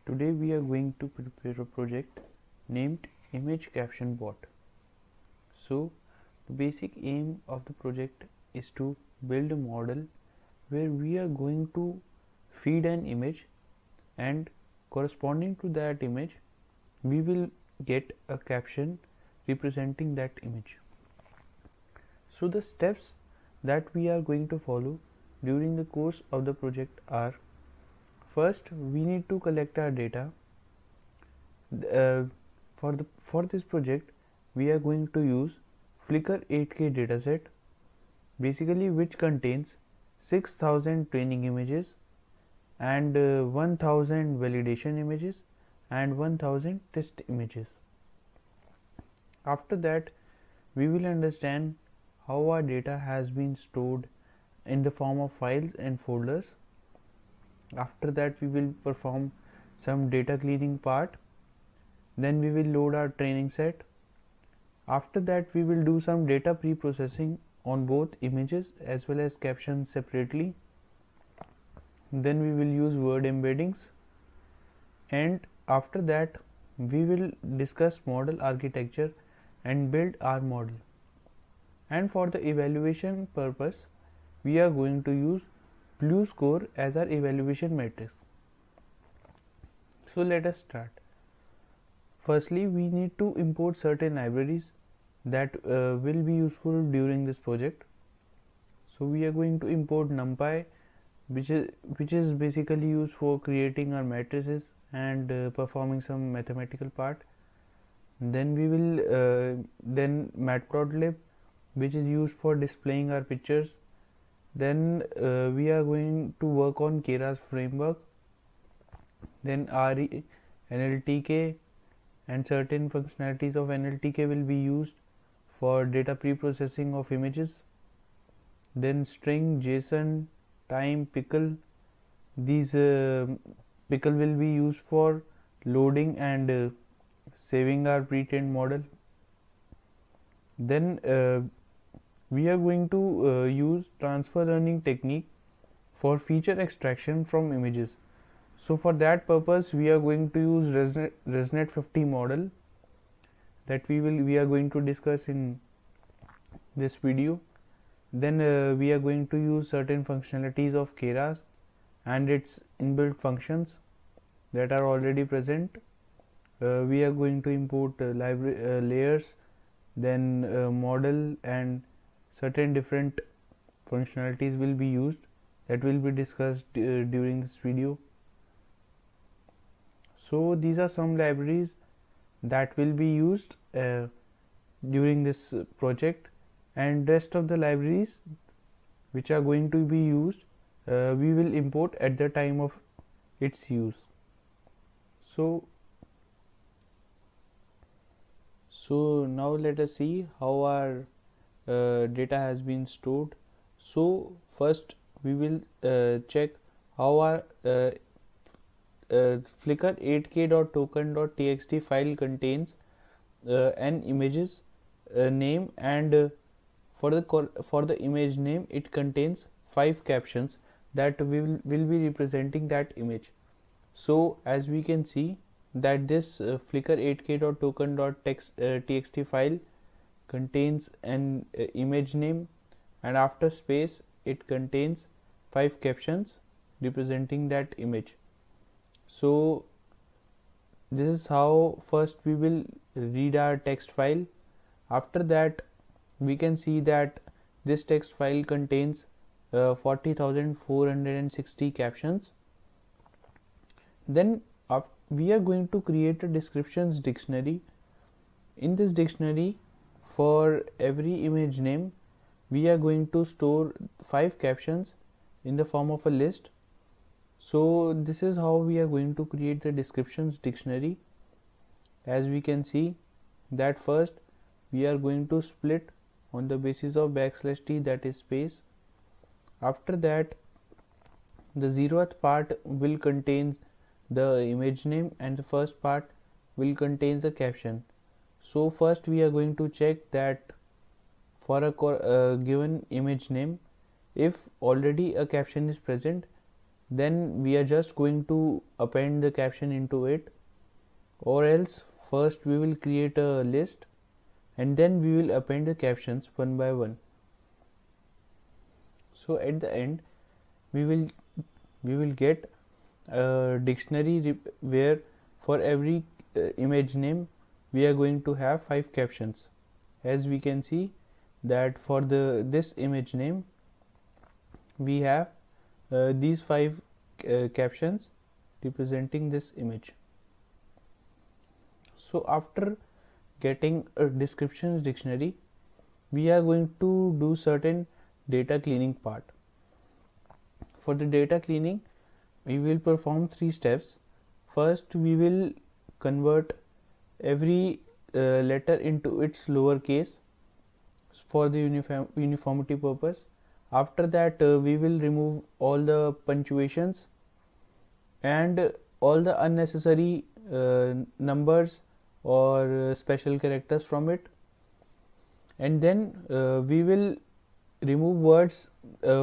Today we are going to prepare a project named image caption bot. So the basic aim of the project is to build a model where we are going to feed an image, and corresponding to that image we will get a caption representing that image. So the steps that we are going to follow during the course of the project are: first, we need to collect our data. For this project we are going to use Flickr 8K dataset, basically which contains 6000 training images and 1000 validation images and 1000 test images. After that, we will understand how our data has been stored in the form of files and folders. After that, we will perform some data cleaning part. Then we will load our training set. After that, we will do some data pre-processing on both images as well as captions separately. Then we will use word embeddings, and after that we will discuss model architecture and build our model. And for the evaluation purpose, we are going to use Blue score as our evaluation matrix. So let us start. Firstly, we need to import certain libraries that will be useful during this project. So we are going to import NumPy, which is basically used for creating our matrices and performing some mathematical part. Then we will then Matplotlib, which is used for displaying our pictures. Then we are going to work on Keras framework, then RE, NLTK, and certain functionalities of NLTK will be used for data pre-processing of images. Then string, JSON, time, pickle. These pickle will be used for loading and saving our pre-trained model. Then we are going to use transfer learning technique for feature extraction from images. So for that purpose, we are going to use ResNet 50 model that we are going to discuss in this video. Then we are going to use certain functionalities of Keras and its inbuilt functions that are already present. We are going to import library layers, then model, and certain different functionalities will be used that will be discussed during this video. So these are some libraries that will be used during this project, and rest of the libraries which are going to be used we will import at the time of its use. So now let us see how our data has been stored. So first we will check how our Flickr 8k.token.txt file contains an images name, and for the image name it contains 5 captions that will be representing that image. So as we can see that this Flickr 8k.token.txt file contains an image name, and after space it contains 5 captions representing that image. So this is how first we will read our text file. After that, we can see that this text file contains 40,460 captions. Then we are going to create a descriptions dictionary. In this dictionary, for every image name we are going to store 5 captions in the form of a list. So this is how we are going to create the descriptions dictionary. As we can see that first we are going to split on the basis of \t, that is space. After that, the 0th part will contain the image name and the first part will contain the caption. So first we are going to check that for a given image name, if already a caption is present, then we are just going to append the caption into it, or else first we will create a list and then we will append the captions one by one. So at the end we will get a dictionary where for every image name we are going to have 5 captions. As we can see that for this image name we have these 5 captions representing this image. So after getting a descriptions dictionary, we are going to do certain data cleaning part. For the data cleaning, we will perform 3 steps. First, we will convert every letter into its lowercase for the uniformity purpose. After that, we will remove all the punctuations and all the unnecessary numbers or special characters from it, and then we will remove words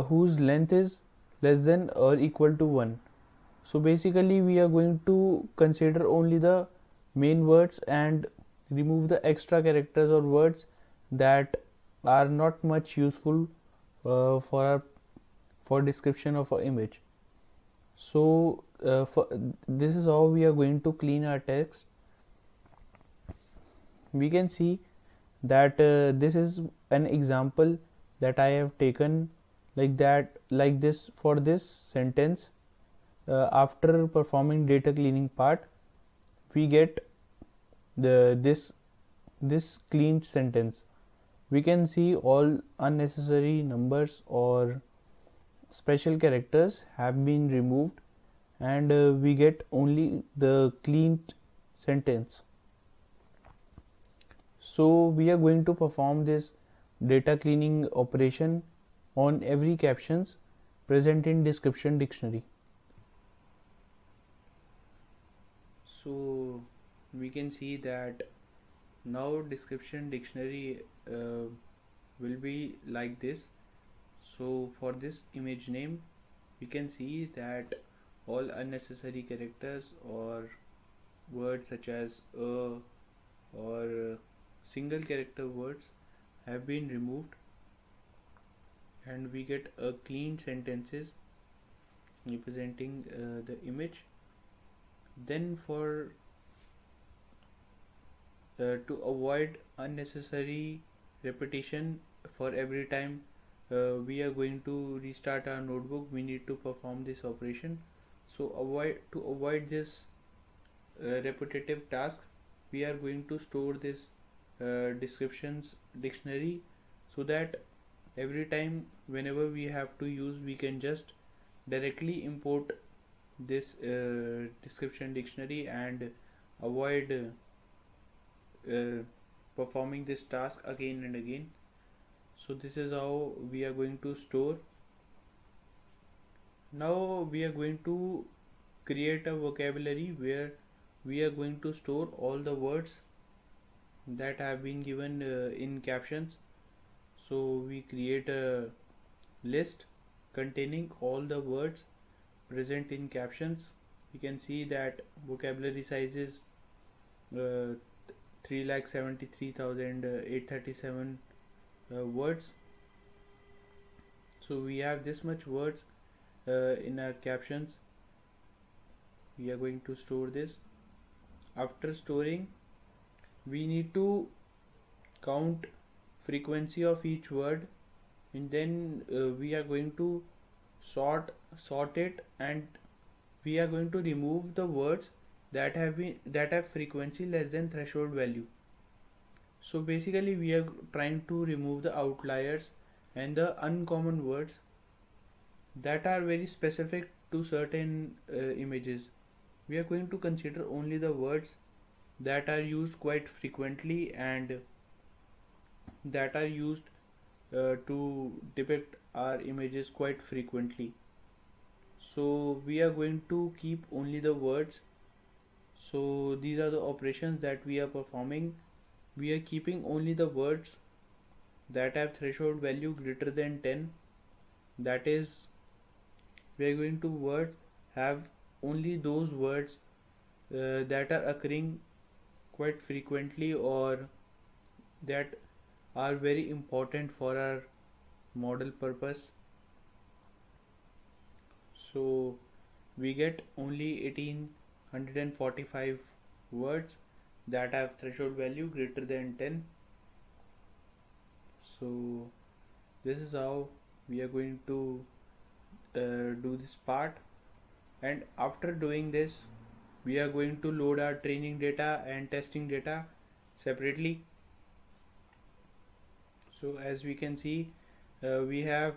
whose length is less than or equal to 1. So basically we are going to consider only the main words and remove the extra characters or words that are not much useful for description of an image. So this is how we are going to clean our text. We can see that this is an example that I have taken like this for this sentence. After performing data cleaning part, we get this cleaned sentence. We can see all unnecessary numbers or special characters have been removed, and we get only the cleaned sentence. So we are going to perform this data cleaning operation on every captions present in description dictionary. So we can see that now description dictionary will be like this. So for this image name, we can see that all unnecessary characters or words such as or single character words have been removed, and we get a clean sentences representing the image. Then for to avoid unnecessary repetition, for every time we are going to restart our notebook, we need to perform this operation. So to avoid this repetitive task, we are going to store this descriptions dictionary, so that every time whenever we have to use, we can just directly import this description dictionary and avoid performing this task again and again. So this is how we are going to store. Now we are going to create a vocabulary where we are going to store all the words that have been given in captions. So we create a list containing all the words present in captions. You can see that vocabulary size is 3,73,837 words. So we have this much words in our captions. We are going to store this. After storing, we need to count frequency of each word, and then we are going to sort it, and we are going to remove the words that have frequency less than threshold value. So basically we are trying to remove the outliers and the uncommon words that are very specific to certain images. We are going to consider only the words that are used quite frequently and that are used to depict our images quite frequently. So we are going to keep only the words. So these are the operations that we are performing. We are keeping only the words that have threshold value greater than 10, that is we are going to words have only those words that are occurring quite frequently or that are very important for our model purpose. So we get only 1845 words that have threshold value greater than 10. So this is how we are going to do this part, and after doing this we are going to load our training data and testing data separately. So as we can see, we have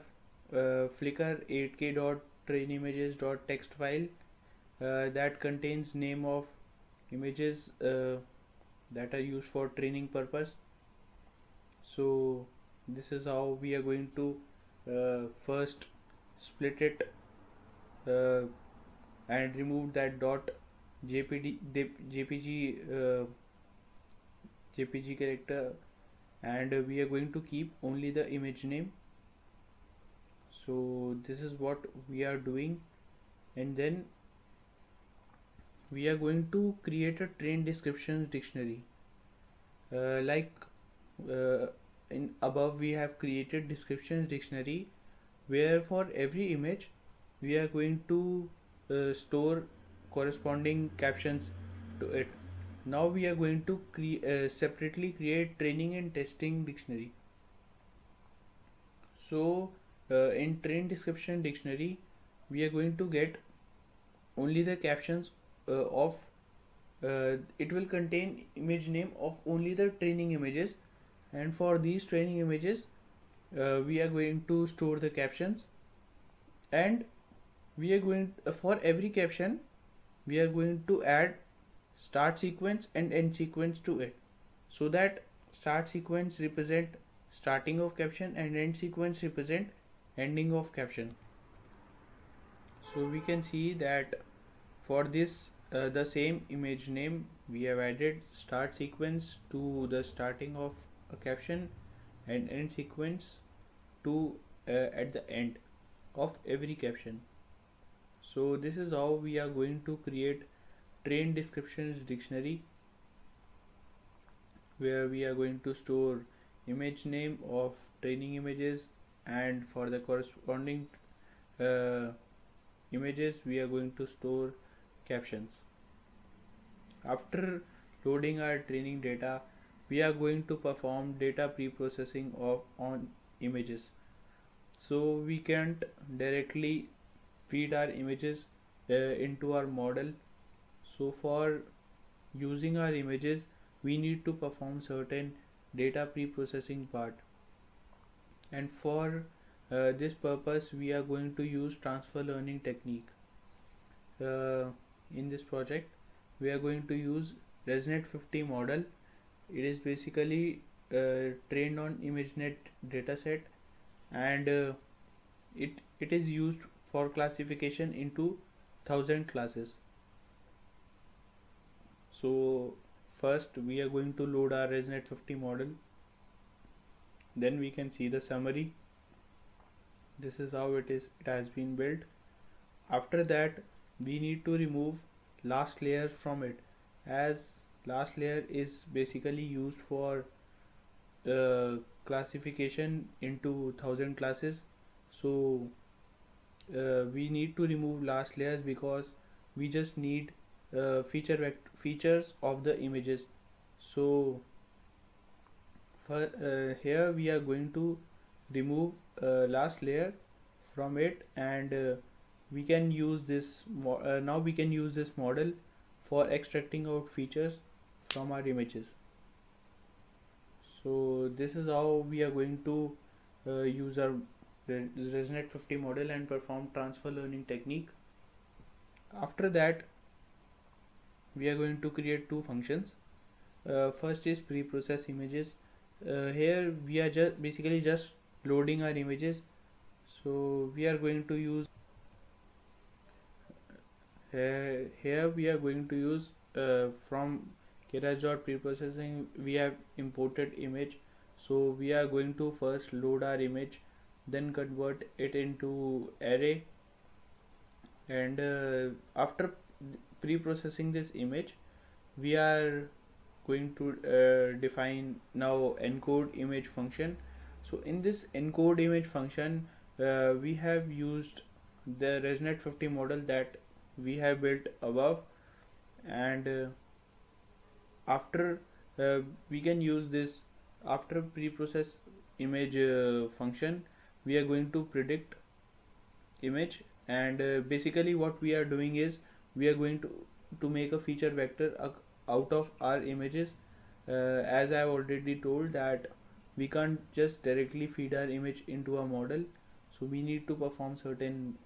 flickr 8k.trainimages.txt file that contains name of images that are used for training purpose. So this is how we are going to first split it and remove that dot jpg character, and we are going to keep only the image name. So this is what we are doing, and then we are going to create a train descriptions dictionary. Like in above we have created descriptions dictionary, where for every image we are going to store corresponding captions to it. Now we are going to separately create training and testing dictionary. So in train description dictionary we are going to get only the captions of it will contain image name of only the training images, and for these training images we are going to store the captions, and we are going for every caption we are going to add start sequence and end sequence to it, so that start sequence represent starting of caption and end sequence represent ending of caption. So we can see that for this the same image name we have added start sequence to the starting of a caption and end sequence to at the end of every caption. So this is how we are going to create train descriptions dictionary, where we are going to store image name of training images, and for the corresponding uh, images we are going to store captions. After loading our training data, we are going to perform data pre-processing of on images. So we can't directly feed our images into our model. So for using our images we need to perform certain data pre-processing part, and for this purpose we are going to use transfer learning technique. In this project we are going to use ResNet 50 model. It is basically trained on ImageNet dataset, and it is used for classification into 1000 classes. So first we are going to load our ResNet 50 model, then we can see the summary. This is how it has been built. After that we need to remove last layer from it, as last layer is basically used for classification into 1000 classes. So we need to remove last layers because we just need features of the images. So for here we are going to remove last layer from it, and we can use this now we can use this model for extracting out features from our images. So this is how we are going to use our ResNet 50 model and perform transfer learning technique. After that we are going to create two functions. First is pre-process images. Here we are basically just loading our images. So we are going to use here we are going to use from keras.preprocessing we have imported image. So we are going to first load our image, then convert it into array, And after pre-processing this image, we are going to define now encode image function. So in this encode image function, we have used the ResNet 50 model that we have built above, and after we can use this after pre-process image function. We are going to predict image, and basically what we are doing is we are going to make a feature vector out of our images. As I have already told that we can't just directly feed our image into a model, so we need to perform certain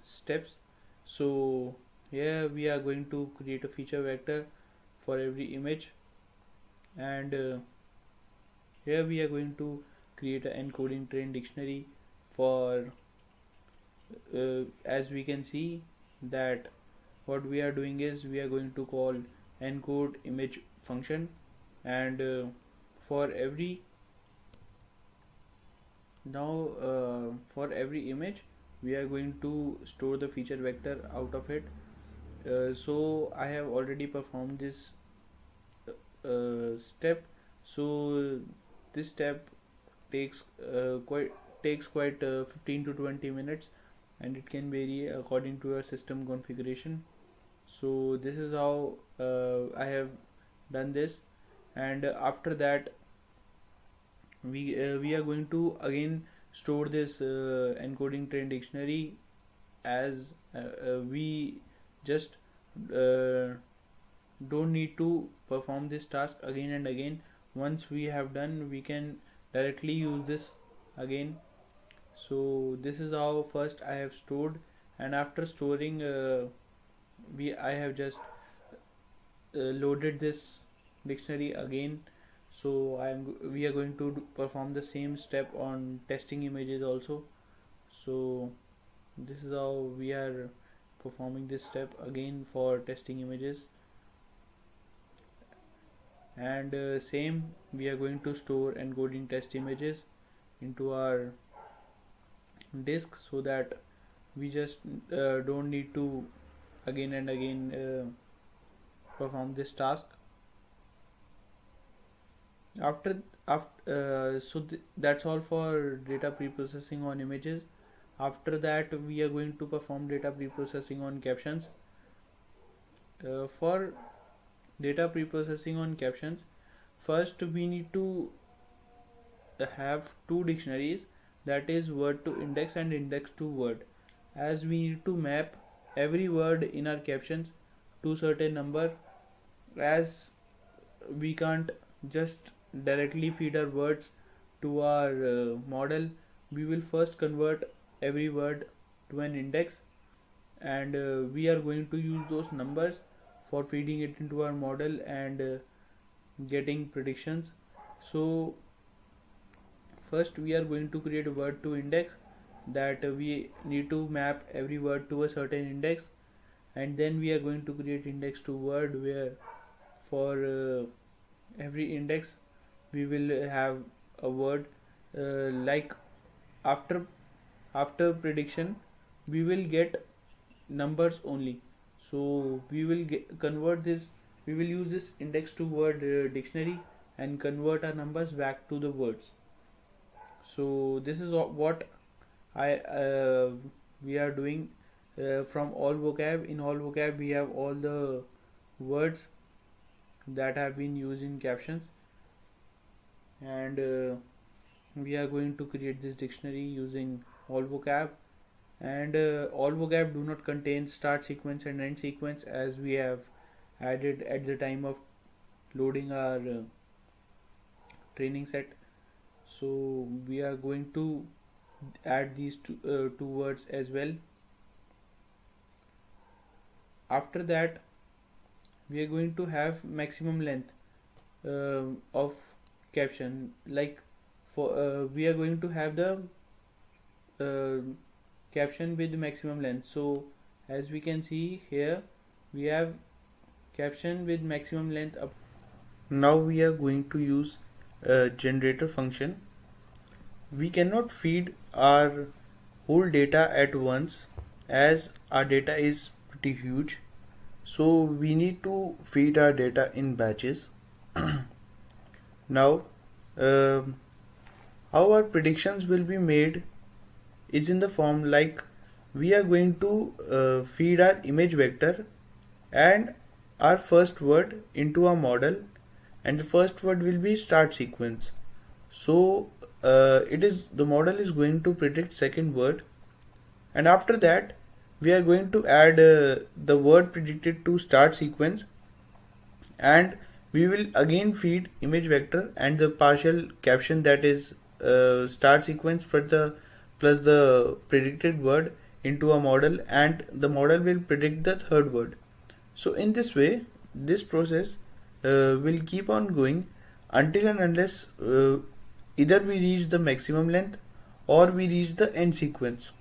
steps. So here we are going to create a feature vector for every image, and here we are going to create an encoding train dictionary for as we can see that what we are doing is we are going to call encode image function, and for every for every image we are going to store the feature vector out of it. So I have already performed this step. So this step takes quite 15 to 20 minutes, and it can vary according to your system configuration. So this is how I have done this, and after that we are going to again store this encoding train dictionary, as we just uh, don't need to perform this task again and again. Once we have done, we can directly use this again. So this is how first I have stored, and after storing I have just loaded this dictionary again. So we are going to perform the same step on testing images also. So this is how we are performing this step again for testing images, and same we are going to store encoding test images into our disk, so that we just don't need to again and again perform this task. That's all for data preprocessing on images. After that we are going to perform data preprocessing on captions. For data preprocessing on captions, first we need to have two dictionaries, that is word to index and index to word, as we need to map every word in our captions to certain number. As we can't just directly feed our words to our model, we will first convert every word to an index, and we are going to use those numbers for feeding it into our model and getting predictions. So first we are going to create a word to index, that we need to map every word to a certain index, and then we are going to create index to word, where for every index we will have a word, like after prediction we will get numbers only. So we will we will use this index to word dictionary and convert our numbers back to the words. So this is what I we are doing from all vocab. In all vocab we have all the words that have been used in captions, and we are going to create this dictionary using all vocab. And all vocab do not contain start sequence and end sequence, as we have added at the time of loading our training set. So we are going to add these two words as well. After that we are going to have maximum length of caption, like for we are going to have the uh, caption with maximum length. So as we can see here, we have caption with maximum length up. Now we are going to use a generator function. We cannot feed our whole data at once, as our data is pretty huge, so we need to feed our data in batches. Now, um how our predictions will be made is in the form like we are going to feed our image vector and our first word into our model, and the first word will be start sequence. So the model is going to predict second word, and after that we are going to add the word predicted to start sequence, and we will again feed image vector and the partial caption, that is start sequence plus the predicted word into a model, and the model will predict the third word. So in this way, this process will keep on going until and unless either we reach the maximum length or we reach the end sequence.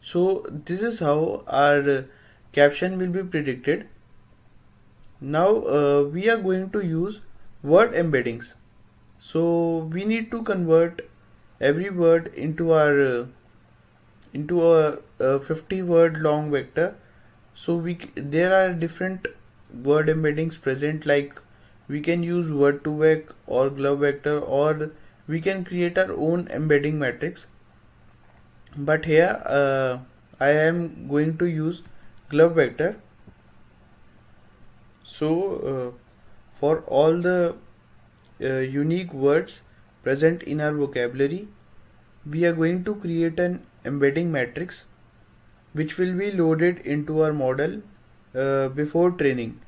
So this is how our caption will be predicted. Now we are going to use word embeddings. So we need to convert every word into a 50 word long vector. So there are different word embeddings present, like we can use word to vec or glove vector, or we can create our own embedding matrix. But here I am going to use glove vector. So for all the unique words present in our vocabulary, we are going to create an embedding matrix which will be loaded into our model before training.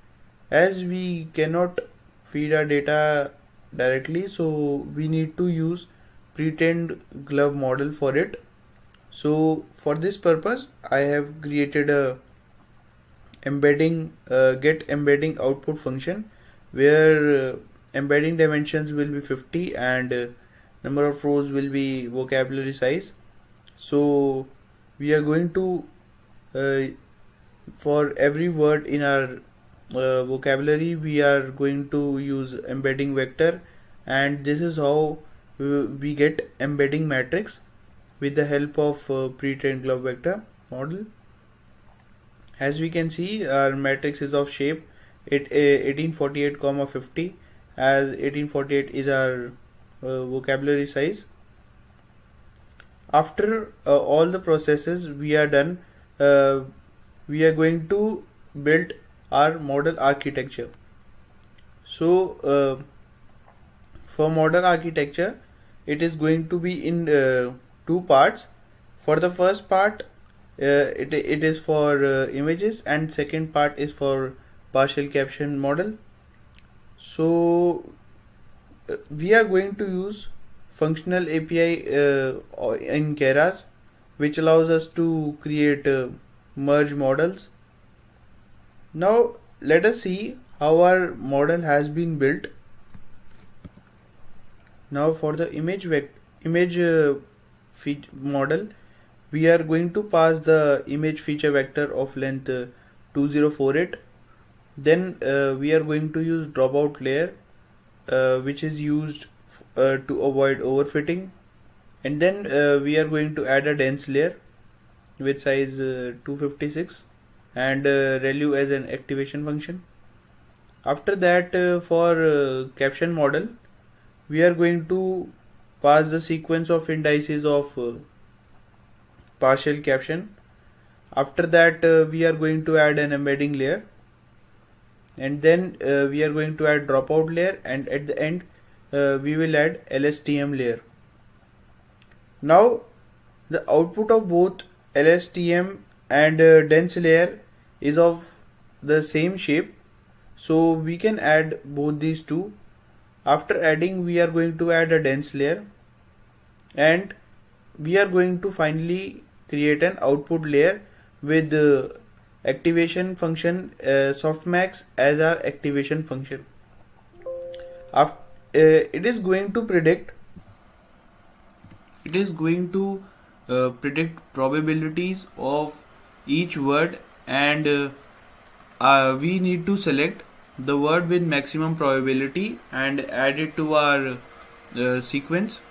As we cannot feed our data directly, so we need to use pre-trained glove model for it. So for this purpose I have created a get embedding output function, where embedding dimensions will be 50 and number of rows will be vocabulary size. So we are going to for every word in our vocabulary we are going to use embedding vector, and this is how we get embedding matrix with the help of pre-trained glove vector model. As we can see, our matrix is of shape 1848, 50, as 1848 is our vocabulary size. After all the processes we are done, we are going to build our model architecture. So for model architecture, it is going to be in two parts. For the first part, it is for images, and second part is for partial caption model. So we are going to use functional API in Keras, which allows us to create merge models. Now let us see how our model has been built. Now for the image model, we are going to pass the image feature vector of length 2048. Then we are going to use dropout layer, which is used to avoid overfitting, and then we are going to add a dense layer with size 256 and relu as an activation function. After that, for caption model, we are going to pass the sequence of indices of partial caption. After that, we are going to add an embedding layer, and then we are going to add dropout layer, and at the end we will add LSTM layer. Now the output of both LSTM and dense layer is of the same shape, so we can add both these two. After adding, we are going to add a dense layer, and we are going to finally create an output layer with activation function softmax as our activation function. It is going to predict probabilities of each word, and we need to select the word with maximum probability and add it to our sequence.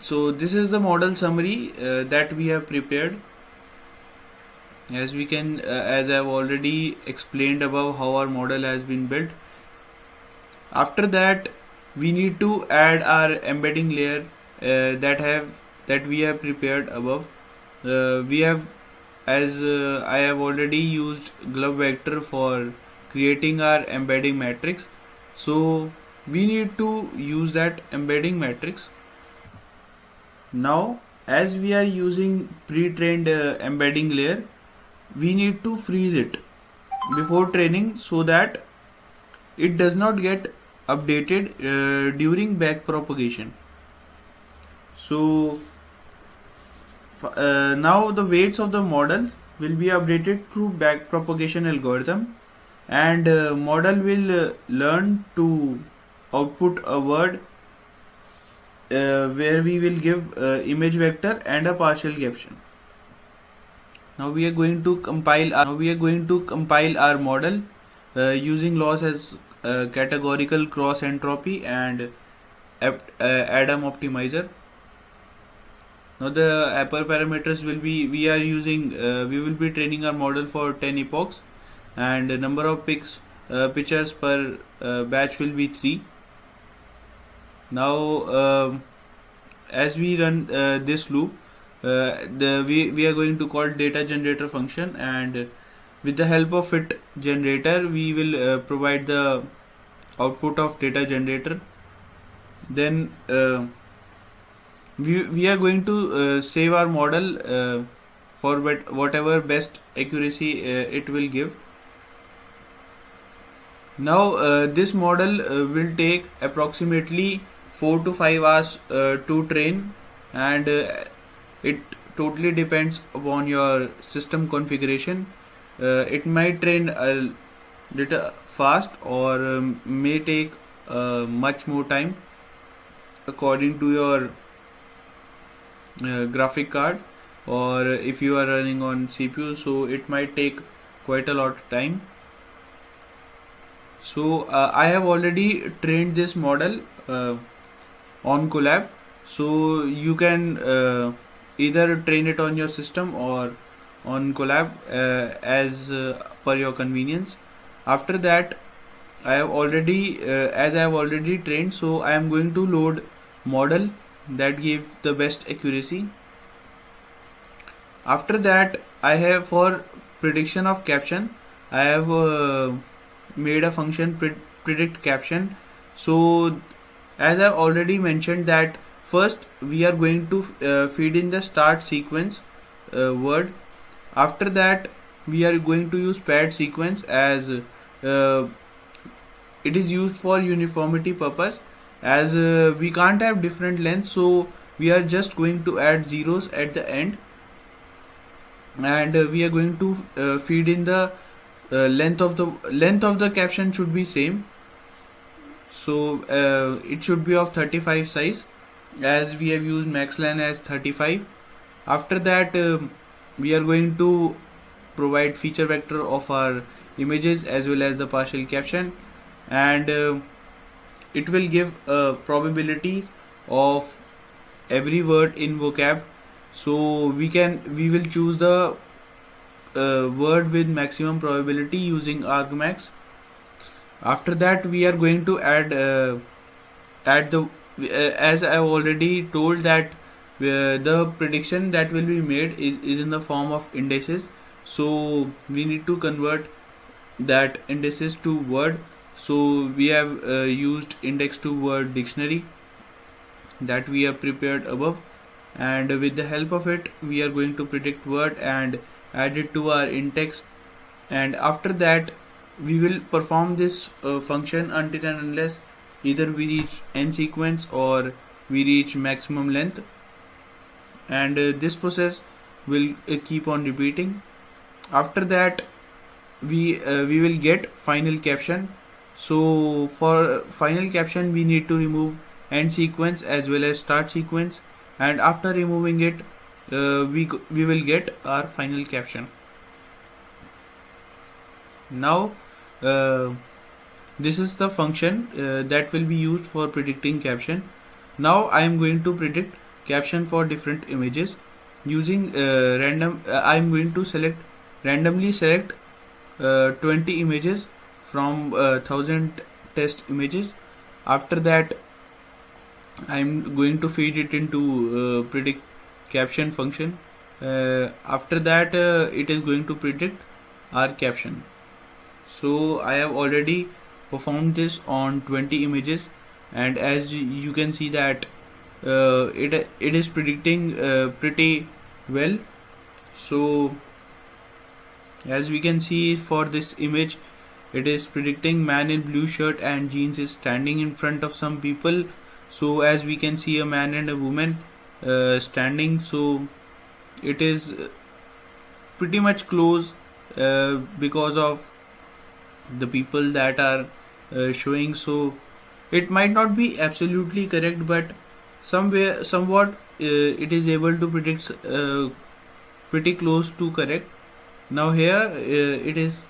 So this is the model summary that we have prepared. as I've already explained above how our model has been built. After that, we need to add our embedding layer that we have prepared above. We have as I have already used glove vector for creating our embedding matrix, so we need to use that embedding matrix. Now, as we are using pre-trained embedding layer, we need to freeze it before training so that it does not get updated during back propagation. So now the weights of the model will be updated through back propagation algorithm, and model will learn to output a word where we will give image vector and a partial caption. Now we are going to compile our model using loss as categorical cross entropy and Adam optimizer. Now the upper parameters will be we will be training our model for 10 epochs, and the number of pictures per batch will be 3. Now as we run this loop, we are going to call data generator function, and with the help of it generator we will provide the output of data generator. Then we are going to save our model for whatever best accuracy it will give. Now this model will take approximately 4 to 5 hours to train, and it totally depends upon your system configuration. It might train a little fast or may take much more time according to your graphic card, or if you are running on CPU, so it might take quite a lot of time. So I have already trained this model on Colab, so you can either train it on your system or on Colab as per your convenience. After that, as I have already trained, so I am going to load model that gives the best accuracy. After that, I have for prediction of caption, I have made a function predict caption. So as I already mentioned that first we are going to feed in the start sequence word. After that we are going to use paired sequence as it is used for uniformity purpose, as we can't have different lengths, so we are just going to add zeros at the end, and we are going to feed in the length of the caption should be same, so it should be of 35 size, as we have used maxlen as 35. After that we are going to provide feature vector of our images as well as the partial caption, and it will give probabilities of every word in vocab. So we will choose the word with maximum probability using argmax. After that we are going to add the as I have already told that the prediction that will be made is in the form of indices, so we need to convert that indices to word. So we have used index to word dictionary that we have prepared above, and with the help of it we are going to predict word and add it to our index, and after that we will perform this function until and unless either we reach n sequence or we reach maximum length, and this process will keep on repeating. After that we will get final caption. So for final caption we need to remove end sequence as well as start sequence, and after removing it we will get our final caption. Now this is the function that will be used for predicting caption. Now I am going to predict caption for different images using random. I am going to select randomly select 20 images from 1000 test images. After that, I'm going to feed it into predict caption function. After that, it is going to predict our caption. So I have already performed this on 20 images, and as you can see that it is predicting pretty well. So as we can see, for this image, it is predicting man in blue shirt and jeans is standing in front of some people. So as we can see, a man and a woman standing. So it is pretty much close because of the people that are showing. So it might not be absolutely correct, but somewhat it is able to predict pretty close to correct. Now here it is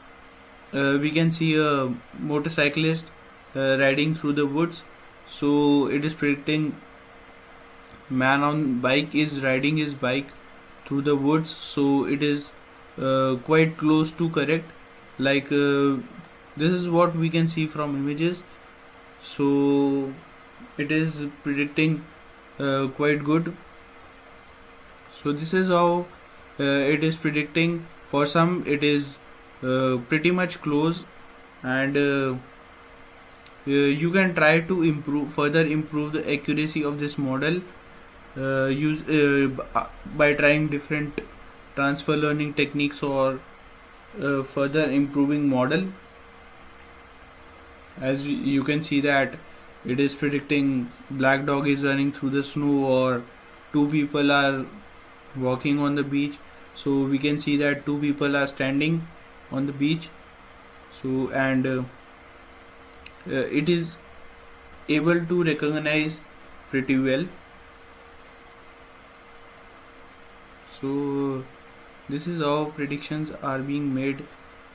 we can see a motorcyclist riding through the woods. So it is predicting man on bike is riding his bike through the woods. So it is quite close to correct. Like this is what we can see from images. So it is predicting quite good. So this is how it is predicting. For some it is pretty much close, and you can try to further improve the accuracy of this model by trying different transfer learning techniques or further improving model. As you can see that it is predicting black dog is running through the snow, or two people are walking on the beach. So we can see that two people are standing on the beach. So and it is able to recognize pretty well. So this is how predictions are being made,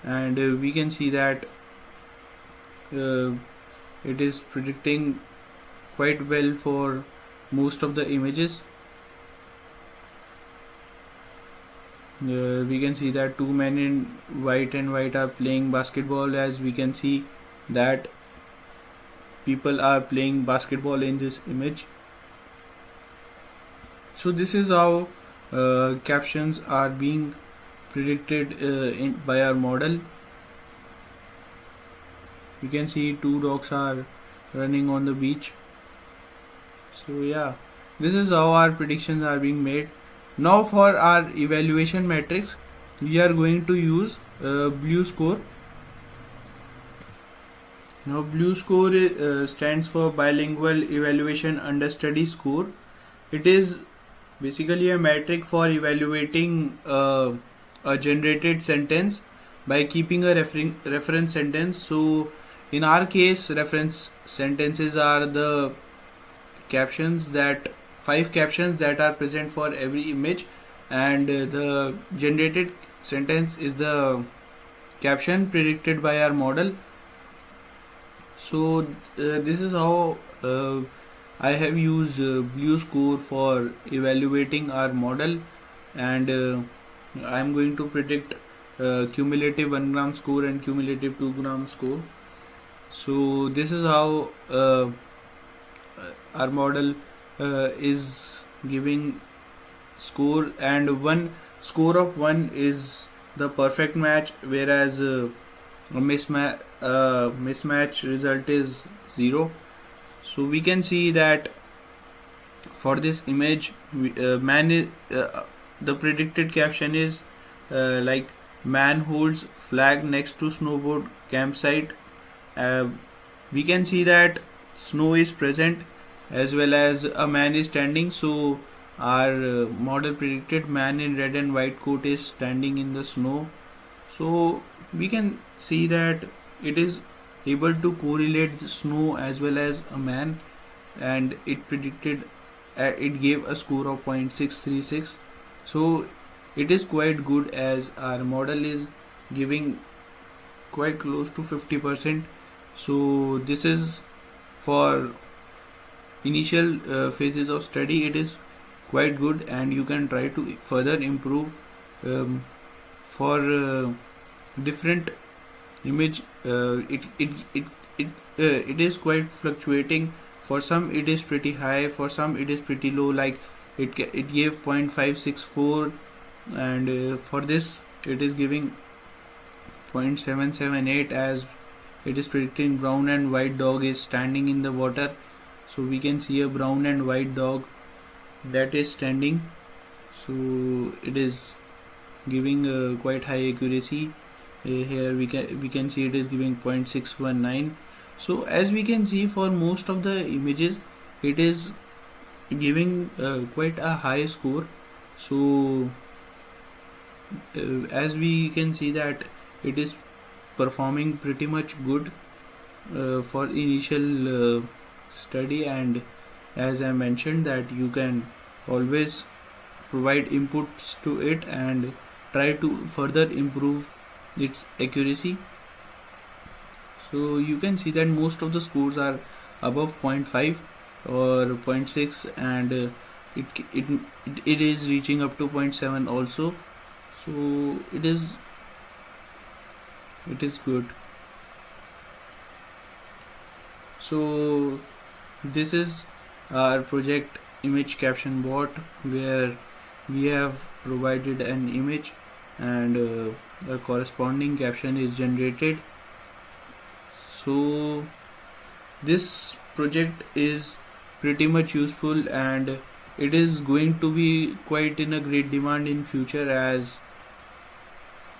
and we can see that it is predicting quite well for most of the images. We can see that two men in white and white are playing basketball. As we can see that people are playing basketball in this image. So this is how captions are being predicted by our model. You can see two dogs are running on the beach. So yeah, this is how our predictions are being made. Now for our evaluation matrix, we are going to use blue score. Now blue score stands for bilingual evaluation understudy score. It is basically a metric for evaluating a generated sentence by keeping a reference sentence. So in our case, reference sentences are the captions that 5 captions that are present for every image, and the generated sentence is the caption predicted by our model. So this is how I have used blue score for evaluating our model, and I am going to predict cumulative 1 gram score and cumulative 2 gram score. So this is how our model is giving score, and one score of 1 is the perfect match, whereas a mismatch result is 0. So we can see that for this image, the predicted caption is like man holds flag next to snowboard campsite. We can see that snow is present as well as a man is standing. So our model predicted man in red and white coat is standing in the snow. So we can see that it is able to correlate the snow as well as a man, and it predicted it gave a score of 0.636. So it is quite good, as our model is giving quite close to 50%. So this is for initial phases of study. It is quite good, and you can try to further improve for different image. It is quite fluctuating. For some it is pretty high, for some it is pretty low, like it gave 0.564, and for this it is giving 0.778, as it is predicting brown and white dog is standing in the water. So we can see a brown and white dog that is standing. So it is giving quite high accuracy. Here we can see it is giving 0.619. So as we can see, for most of the images it is giving quite a high score. So as we can see that it is performing pretty much good for initial study. And as I mentioned, that you can always provide inputs to it and try to further improve its accuracy. So you can see that most of the scores are above zero point 0.5 or zero point 0.6, and it, it it is reaching up to 0.7 also. So it is good. So this is our project image caption bot, where we have provided an image and a corresponding caption is generated. So this project is pretty much useful, and it is going to be quite in a great demand in future, as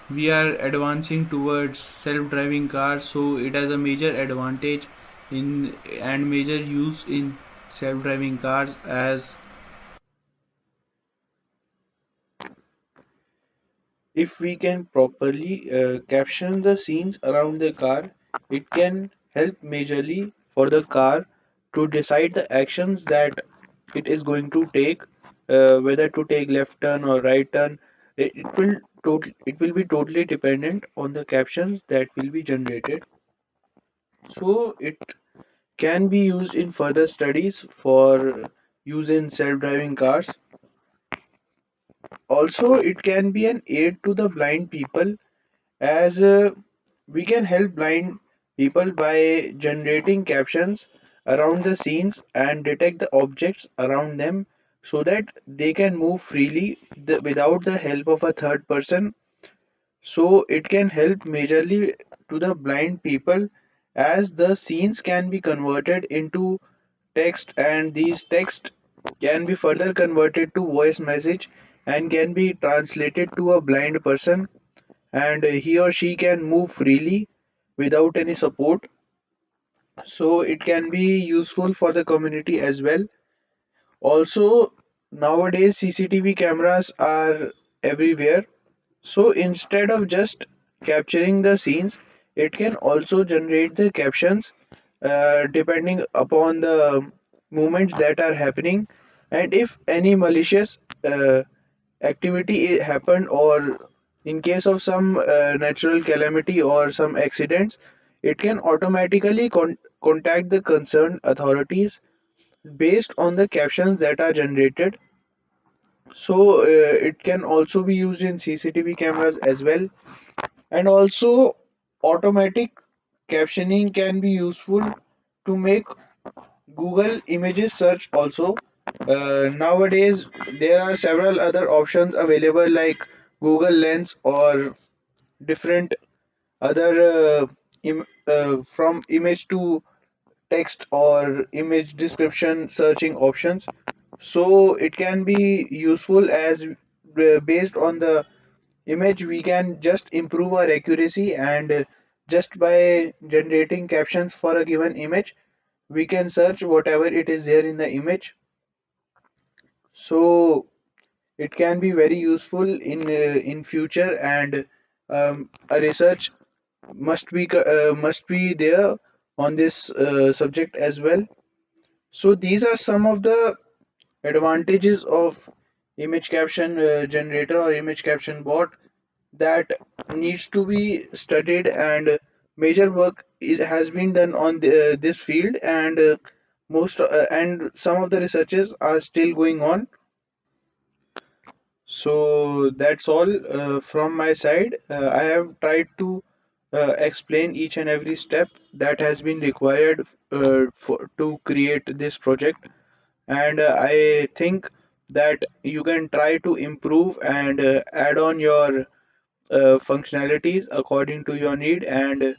we are advancing towards self-driving cars. So it has a major advantage in and major use in self-driving cars, as if we can properly caption the scenes around the car, it can help majorly for the car to decide the actions that it is going to take, whether to take left turn or right turn. It will be totally dependent on the captions that will be generated. So it can be used in further studies for use in self-driving cars. Also, it can be an aid to the blind people, as we can help blind people by generating captions around the scenes and detect the objects around them, so that they can move freely without the help of a third person. So it can help majorly to the blind people, as the scenes can be converted into text, and these text can be further converted to voice message and can be translated to a blind person, and he or she can move freely without any support. So it can be useful for the community as well. Also, nowadays CCTV cameras are everywhere. So instead of just capturing the scenes, it can also generate the captions depending upon the movements that are happening. And if any malicious activity happened, or in case of some natural calamity or some accidents, it can automatically contact the concerned authorities based on the captions that are generated. So it can also be used in CCTV cameras as well. And also, automatic captioning can be useful to make Google images search also. Nowadays, there are several other options available, like Google Lens or different other from image to text or image description searching options. So it can be useful, as based on the image we can just improve our accuracy, and just by generating captions for a given image, we can search whatever it is there in the image. So it can be very useful in future, and a research must be there on this subject as well. So these are some of the advantages of image caption generator or image caption bot that needs to be studied, and major work has been done on this field, and most and some of the researches are still going on. So that's all from my side. I have tried to explain each and every step that has been required to create this project, and I think that you can try to improve and add on your functionalities according to your need, and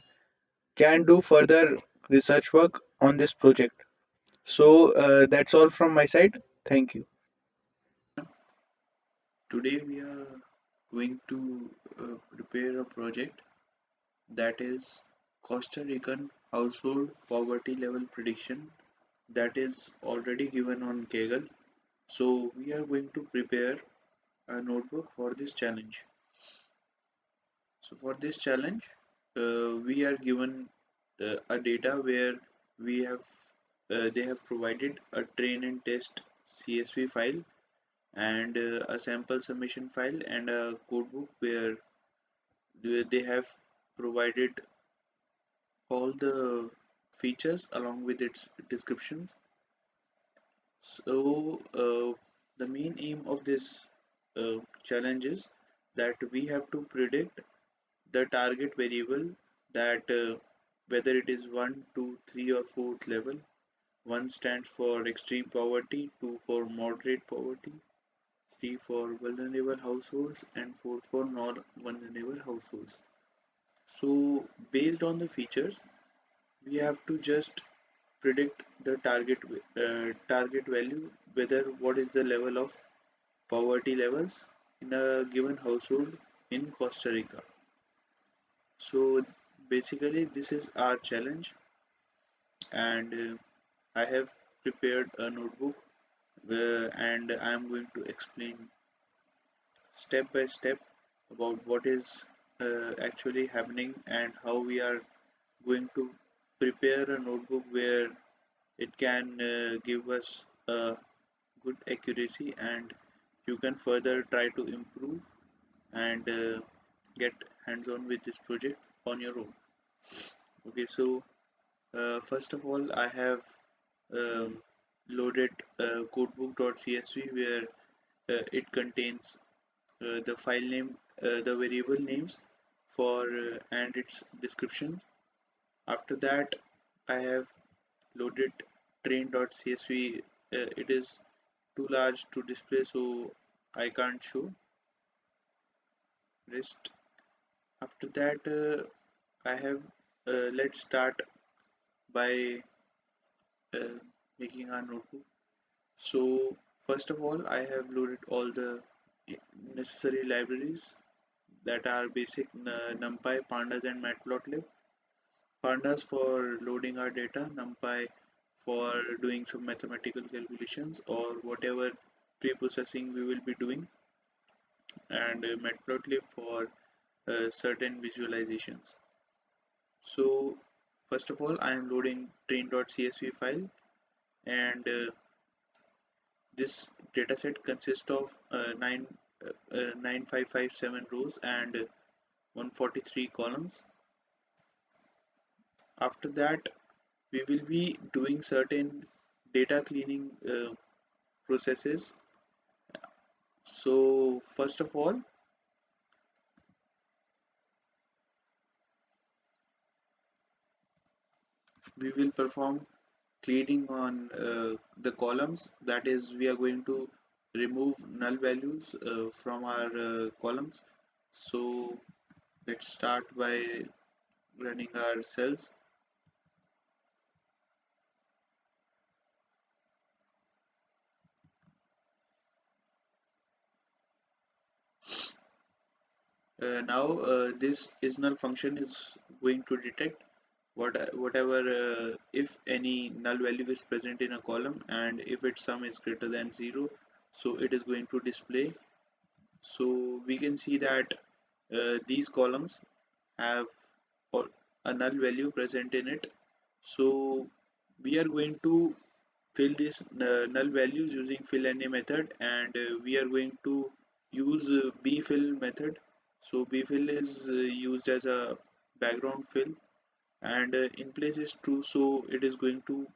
can do further research work on this project. So that's all from my side. Thank you. Today we are going to prepare a project that is Costa Rican household poverty level prediction that is already given on Kaggle. So we are going to prepare a notebook for this challenge. So for this challenge, we are given a data where we have they have provided a train and test CSV file and a sample submission file and a codebook where they have provided all the features along with its descriptions. So the main aim of this challenge is that we have to predict the target variable, that whether it is 1, 2, 3 or 4th level. 1 stands for extreme poverty, 2 for moderate poverty, 3 for vulnerable households, and 4 for non-vulnerable households. So based on the features, we have to just predict the target value, whether what is the level of poverty levels in a given household in Costa Rica. So basically this is our challenge, and I have prepared a notebook and I am going to explain step by step about what is actually happening and how we are going to prepare a notebook where it can give us a good accuracy, and you can further try to improve and get hands-on with this project on your own. Okay, so first of all, I have um, loaded codebook.csv where it contains the file name, the variable names for and its description. After that, I have loaded train.csv. It is too large to display, so I can't show rest. After that, I have let's start by uh, making our notebook. So first of all, I have loaded all the necessary libraries that are basic NumPy, Pandas, and Matplotlib. Pandas for loading our data, NumPy for doing some mathematical calculations or whatever pre-processing we will be doing, and Matplotlib for certain visualizations. So first of all, I am loading train.csv file, and this dataset consists of 9557 rows and 143 columns. After that, we will be doing certain data cleaning processes. So first of all, we will perform cleaning on the columns. That is, we are going to remove null values from our columns. So let's start by running our cells. Now this is null function is going to detect whatever if any null value is present in a column, and if its sum is greater than 0, so it is going to display. So we can see that these columns have a null value present in it. So we are going to fill these null values using fill_na method, and we are going to use bfill method. So bfill is used as a background fill, and in place is true, so it is going to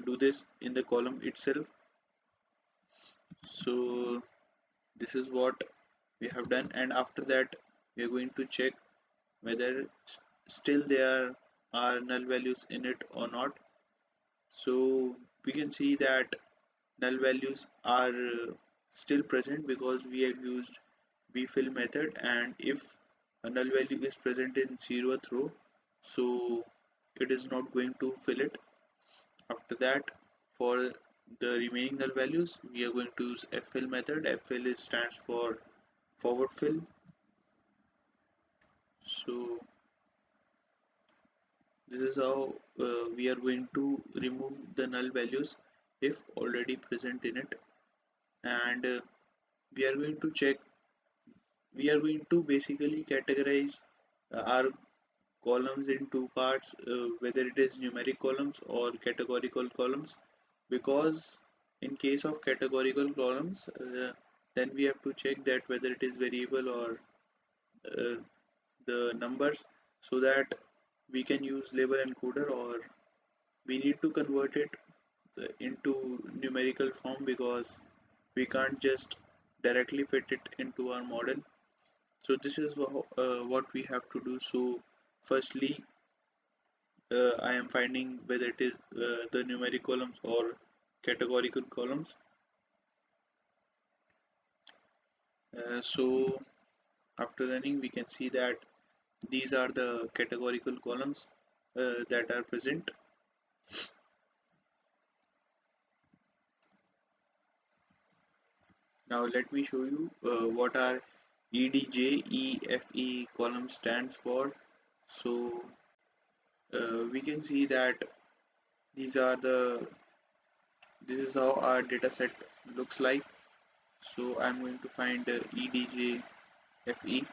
do this in the column itself. So This is what we have done, and after that we are going to check whether still there are null values in it or not. So we can see that null values are still present because we have used bfill method, and if a null value is present in 0th row, so it is not going to fill it. After that, for the remaining null values, we are going to use ffill method. Ffill stands for forward fill. So this is how we are going to remove the null values if already present in it, and we are going to check. We are going to basically categorize our columns in two parts, whether it is numeric columns or categorical columns, because in case of categorical columns, then we have to check that whether it is variable or uh, the numbers, so that we can use label encoder, or we need to convert it into numerical form, because we can't just directly fit it into our model. So this is what we have to do. So firstly, I am finding whether it is the numeric columns or categorical columns. So after running, we can see that these are the categorical columns that are present. Now let me show you what are EDJEFE column stands for. So we can see that these are the this is how our data set looks like. So I'm going to find EDJFE.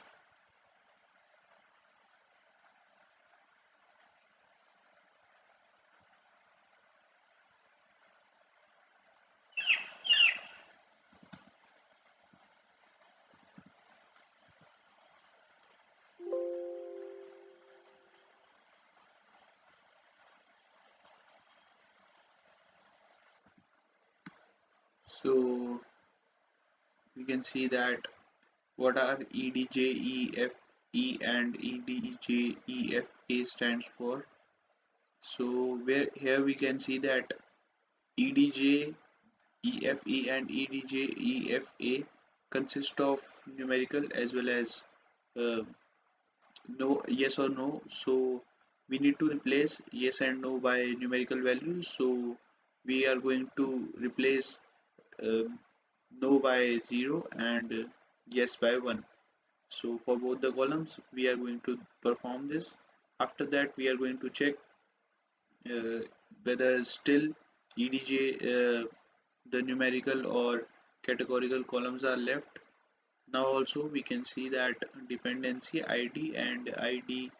So we can see that what are EDJEFE and EDJEFA stands for. So where here we can see that EDJ, EFE and EDJ, EFA consist of numerical as well as uh, no, yes or no. So we need to replace yes and no by numerical values. So we are going to replace uh, no by 0 and yes by 1. So for both the columns, we are going to perform this. After that, we are going to check uh, whether still EDJ, the numerical or categorical columns are left. Now also we can see that dependency ID and ID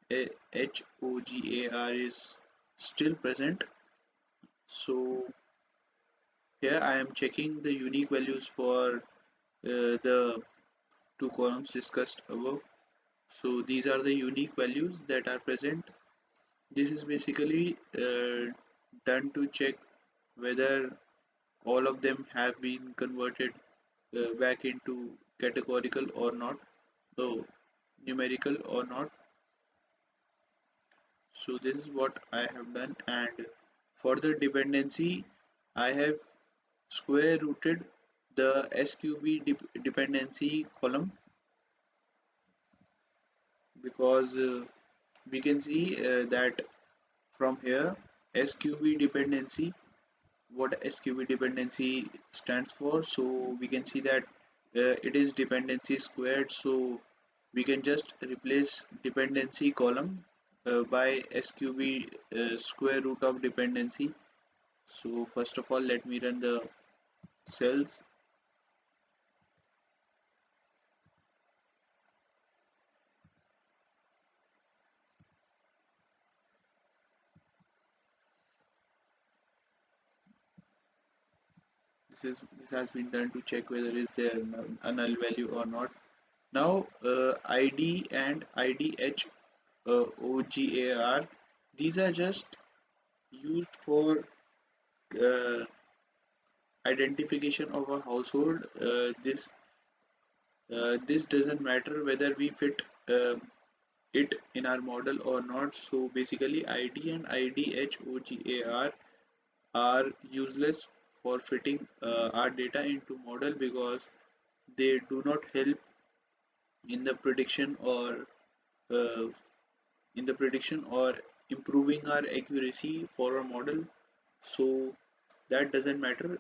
HOGAR is still present. So here I am checking the unique values for the two columns discussed above. So these are the unique values that are present. This is basically done to check whether all of them have been converted back into categorical or not, so numerical or not. So this is what I have done, and for the dependency I have square rooted the SQB dependency column, because we can see that from here SQB dependency, what SQB dependency stands for. So we can see that it is dependency squared, so we can just replace dependency column by SQB square root of dependency. So first of all, let me run the cells. This has been done to check whether is there a null value or not. Now ID and IDH OGAR, these are just used for uh, identification of a household. This This doesn't matter whether we fit it in our model or not. So basically ID and IDHOGAR are useless for fitting our data into model because they do not help in the prediction uh, or improving our accuracy for a model. So that doesn't matter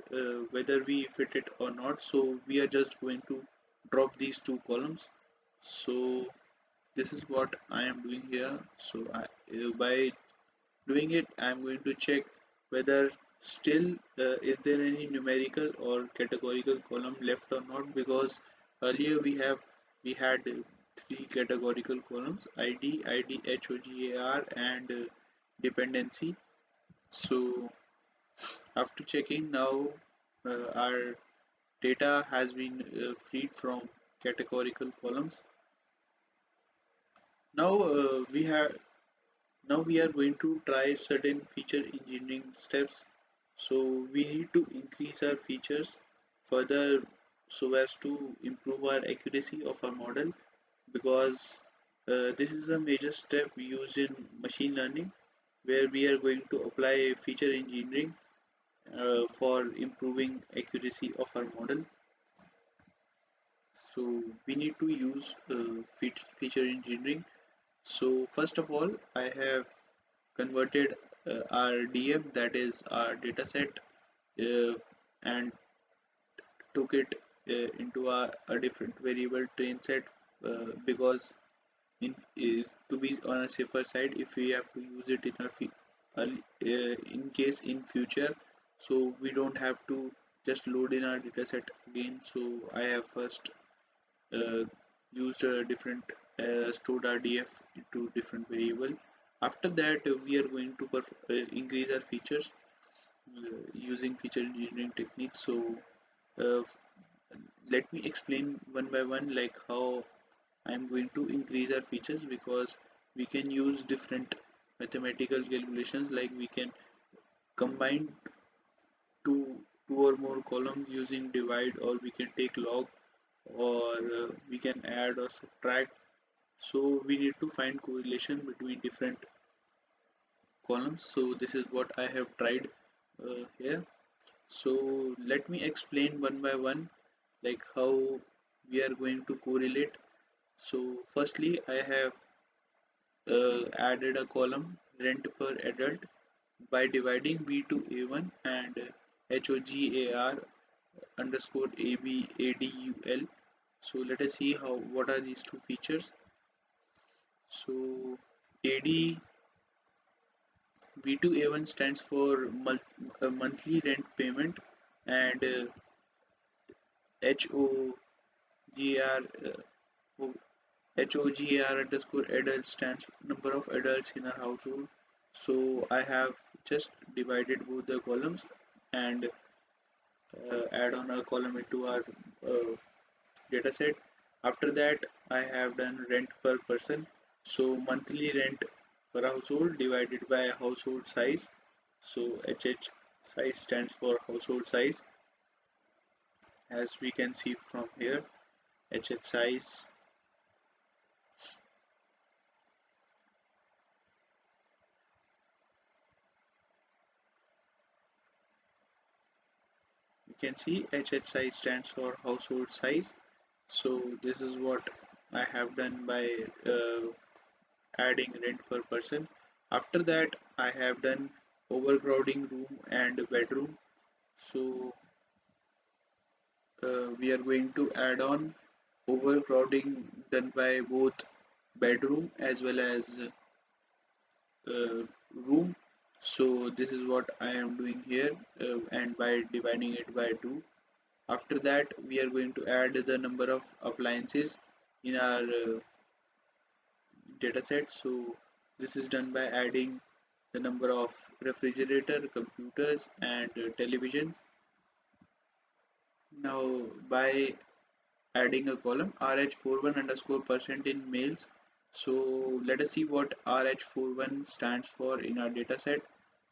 whether we fit it or not. So we are just going to drop these two columns. So this is what I am doing here. So by doing it, I am going to check whether still is there any numerical or categorical column left or not, because earlier we had three categorical columns: id, idhogar, and dependency. So after checking now, our data has been freed from categorical columns. Now we are going to try certain feature engineering steps. So we need to increase our features further so as to improve our accuracy of our model, because this is a major step used in machine learning where we are going to apply feature engineering for improving accuracy of our model. So we need to use feature engineering. So first of all, I have converted our DF, that is our dataset, uh, and took it into a different variable train set, because to be on a safer side, if we have to use it in case in future, so we don't have to just load in our dataset again. So I have first uh, used a different stored RDF into different variable. After that, we are going to increase our features using feature engineering techniques. So uh, let me explain one by one like how I'm going to increase our features, because we can use different mathematical calculations, like we can combine two or more columns using divide, or we can take log, or we can add or subtract. So we need to find correlation between different columns. So this is what I have tried here. So let me explain one by one like how we are going to correlate. So firstly, I have added a column rent per adult by dividing B to A1 and HOGAR underscore AB ADUL. So let us see how what are these two features. So AD B2A1 stands for monthly rent payment, and HOGR HOGR underscore adult stands for number of adults in a household. So I have just divided both the columns and add on a column into our uh, dataset. After that, I have done rent per person. So monthly rent per household divided by household size. So HH size stands for household size, as we can see from here. HH size, you can see HH size stands for household size. So this is what I have done by adding rent per person. After that, I have done overcrowding room and bedroom. So we are going to add on overcrowding done by both bedroom as well as room. So this is what I am doing here, and by dividing it by 2. After that, we are going to add the number of appliances in our dataset. So this is done by adding the number of refrigerator, computers, and televisions. Now by adding a column RH41 underscore percent in males. So let us see what RH41 stands for in our dataset.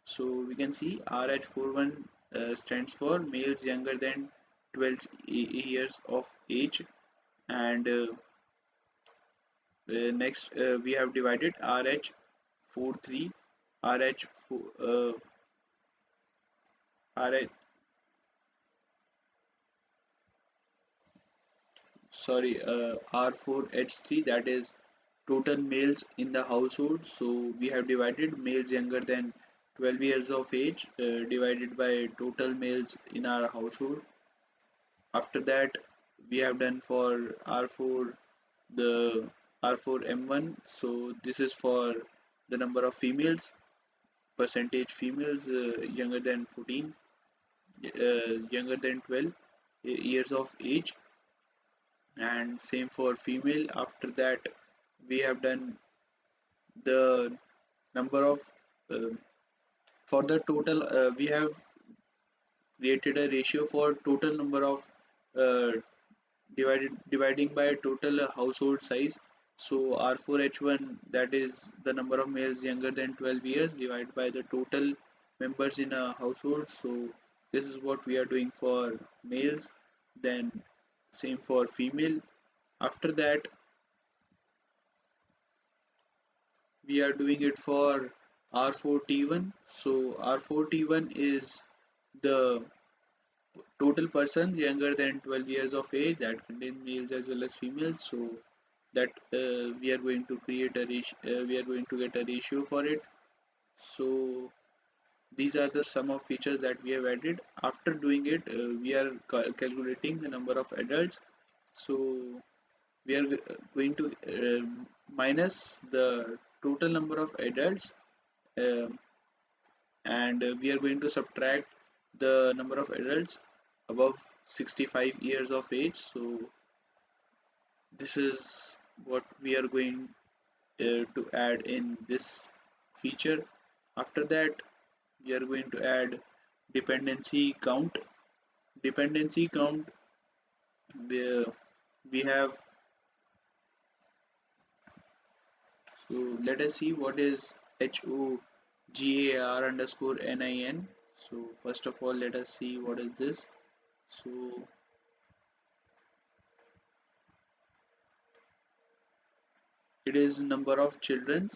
So we can see RH41 stands for males younger than 12 years of age. And next we have divided RH 43 RH 4 RH sorry R4H3, that is total males in the household. So we have divided males younger than 12 years of age divided by total males in our household. After that we have done for R4 the R4M1. So this is for the number of females, percentage females younger than 14, younger than 12 years of age, and same for female. After that we have done the number of uh, for the total we have created a ratio for total number of uh, dividing by total household size. So R4H1, that is the number of males younger than 12 years divided by the total members in a household. So this is what we are doing for males. Then same for female. After that we are doing it for R4T1. So R4T1 is the total persons younger than 12 years of age, that contain males as well as females. So that we are going to create a ratio, we are going to get a ratio for it. So these are the sum of features that we have added. After doing it we are calculating the number of adults. So we are going to minus the total number of adults, um, and we are going to subtract the number of adults above 65 years of age. So this is what we are going to add in this feature. After that we are going to add dependency count. Dependency count, where we have, so let us see what is HOGAR underscore NIN. So first of all let us see what is this. So it is number of children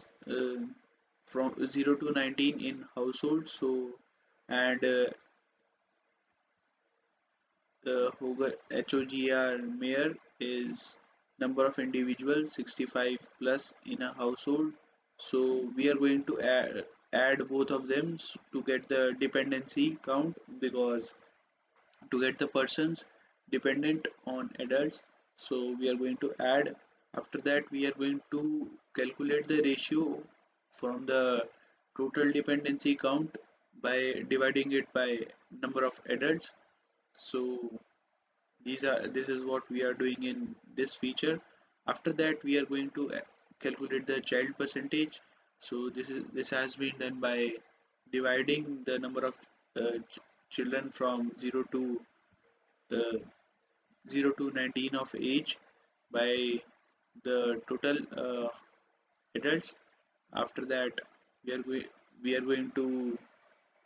from 0 to 19 in household. So and the HOGR mayor is number of individuals 65 plus in a household. So we are going to add both of them to get the dependency count, because to get the persons dependent on adults. So we are going to add. After that we are going to calculate the ratio from the total dependency count by dividing it by number of adults. So this is what we are doing in this feature. After that we are going to calculate the child percentage. So this has been done by dividing the number of children from uh, 0 to 19 of age by the total adults. After that we are going to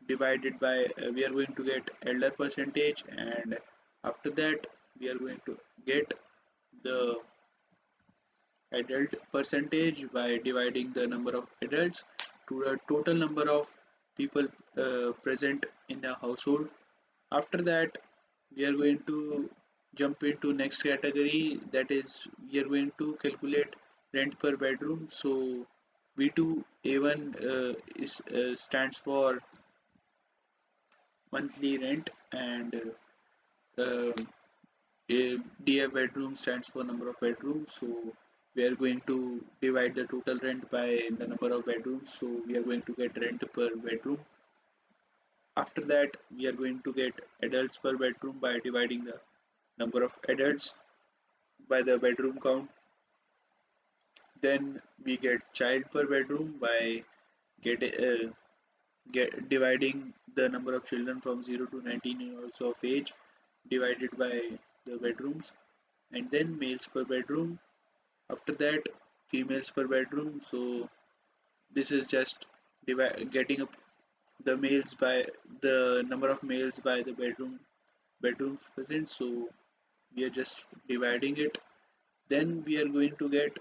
divide it by we are going to get elder percentage, and after that we are going to get the adult percentage by dividing the number of adults to the total number of people present in a household. After that we are going to jump into next category, that is we are going to calculate rent per bedroom. So V2A1 is stands for monthly rent, and DF bedroom stands for number of bedrooms. So we are going to divide the total rent by the number of bedrooms. So we are going to get rent per bedroom. After that we are going to get adults per bedroom by dividing the number of adults by the bedroom count. Then we get child per bedroom by get, dividing the number of children from 0 to 19 years of age divided by the bedrooms. And then males per bedroom. After that females per bedroom. So this is just getting up the males by the number of males by the bedrooms present. So we are just dividing it. then we are going to get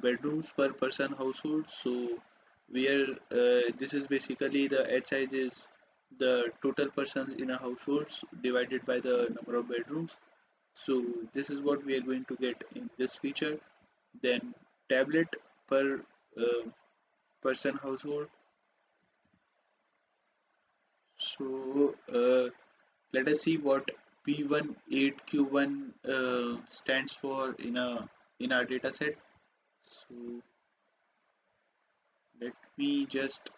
bedrooms per person household. So we are this is basically the H size is the total persons in a household divided by the number of bedrooms. So this is what we are going to get in this feature. Then tablet per uh, person household. So let us see what P18Q1 stands for in our data set. So let me just,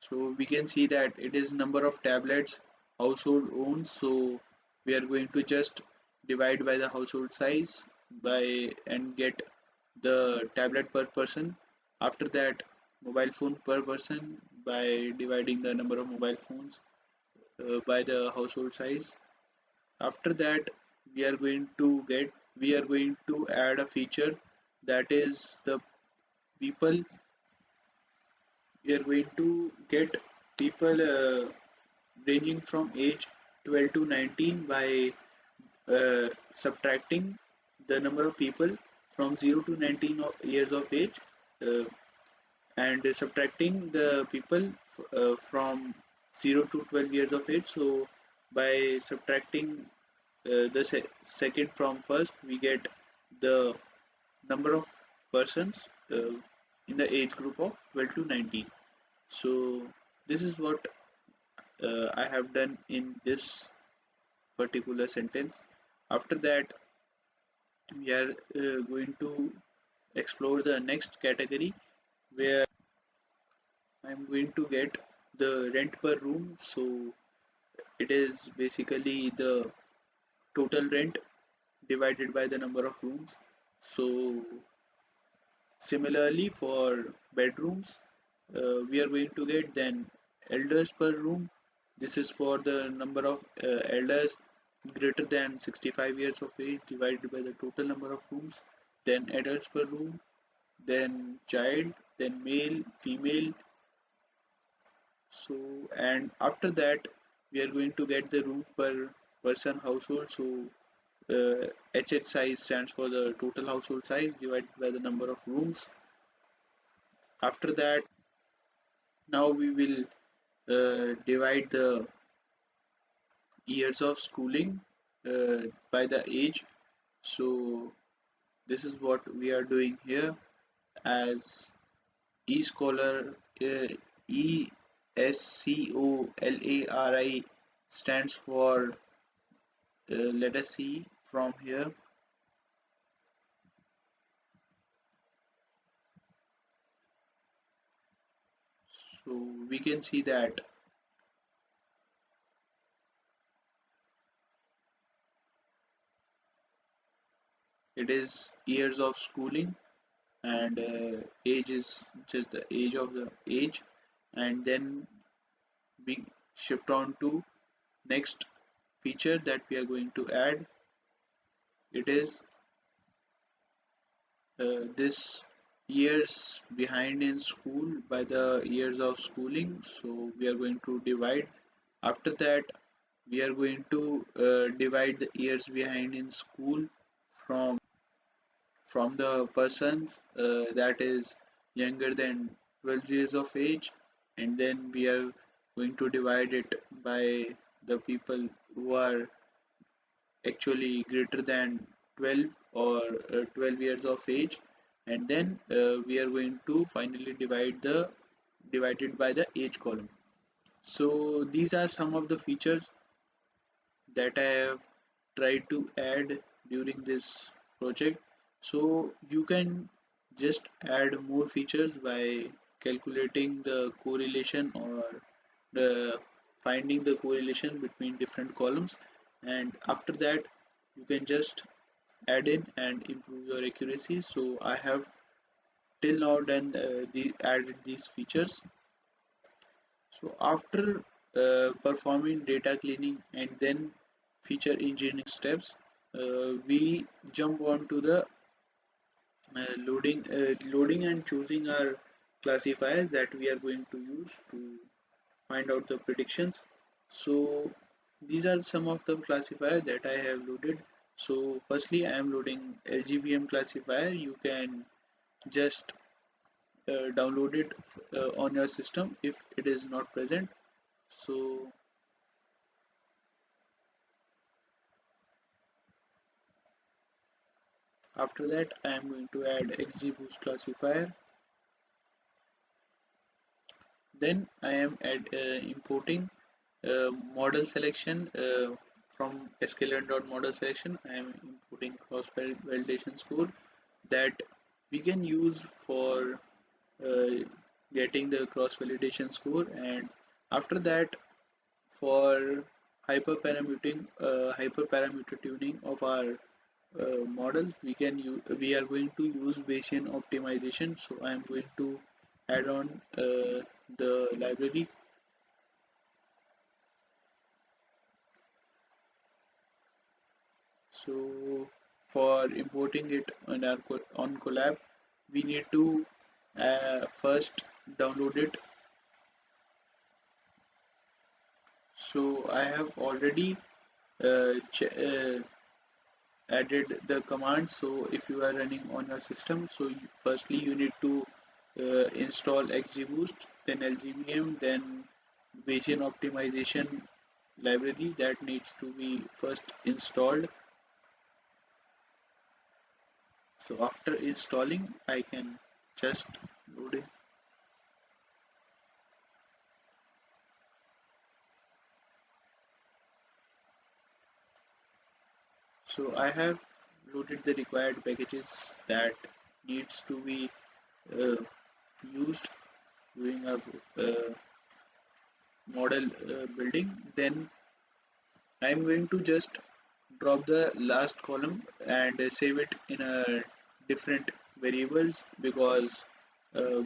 so we can see that it is number of tablets household owns. So we are going to just divide by the household size by and get the tablet per person. After that, mobile phone per person by dividing the number of mobile phones by the household size. After that, we are going to add a feature that is the people. We are going to get people ranging from age 12 to 19 by subtracting the number of people from 0 to 19 years of age, uh, and subtracting the people from 0 to 12 years of age. So by subtracting the second from first, we get the number of persons in the age group of 12 to 19. So this is what I have done in this particular sentence. After that, we are going to explore the next category where I'm going to get the rent per room. So it is basically the total rent divided by the number of rooms. So similarly for bedrooms, we are going to get then elders per room. This is for the number of elders greater than 65 years of age divided by the total number of rooms. Then adults per room, then child, then male, female. So and after that we are going to get the rooms per person household. So HH size stands for the total household size divided by the number of rooms. After that, now we will divide the years of schooling by the age. So this is what we are doing here as eScholar, ESCOLARI stands for, let us see from here. So we can see that it is years of schooling, and age is just the age of the age. And then we shift on to next feature that we are going to add. It is this years behind in school by the years of schooling. So we are going to divide. After that, we are going to divide the years behind in school from the person that is younger than 12 years of age, and then we are going to divide it by the people who are actually greater than 12 or 12 years of age, and then we are going to finally divide it by the age column. So these are some of the features that I have tried to add during this project. So you can just add more features by calculating the correlation or the finding the correlation between different columns, and after that you can just add in and improve your accuracy. So I have till now done added these features. So after performing data cleaning and then feature engineering steps, we jump on to the loading and choosing our classifiers that we are going to use to find out the predictions. So these are some of the classifiers that I have loaded. So firstly, I am loading LGBM classifier. You can just download it on your system if it is not present. So after that, I am going to add XGBoost classifier. Then I am importing model selection from sklearn.model selection. I am importing cross validation score that we can use for uh, getting the cross validation score, and after that for hyperparameter tuning of our model, we are going to use Bayesian optimization. So I am going to add on the library. So for importing it on Collab, we need to first download it. So I have already added the command. So if you are running on your system, so firstly you need to install XGBoost, then LGBM, then Bayesian optimization library that needs to be first installed. So after installing, I can just load it. So I have loaded the required packages that needs to be uh, used during our model building. Then I'm going to just drop the last column and save it in a different variables, because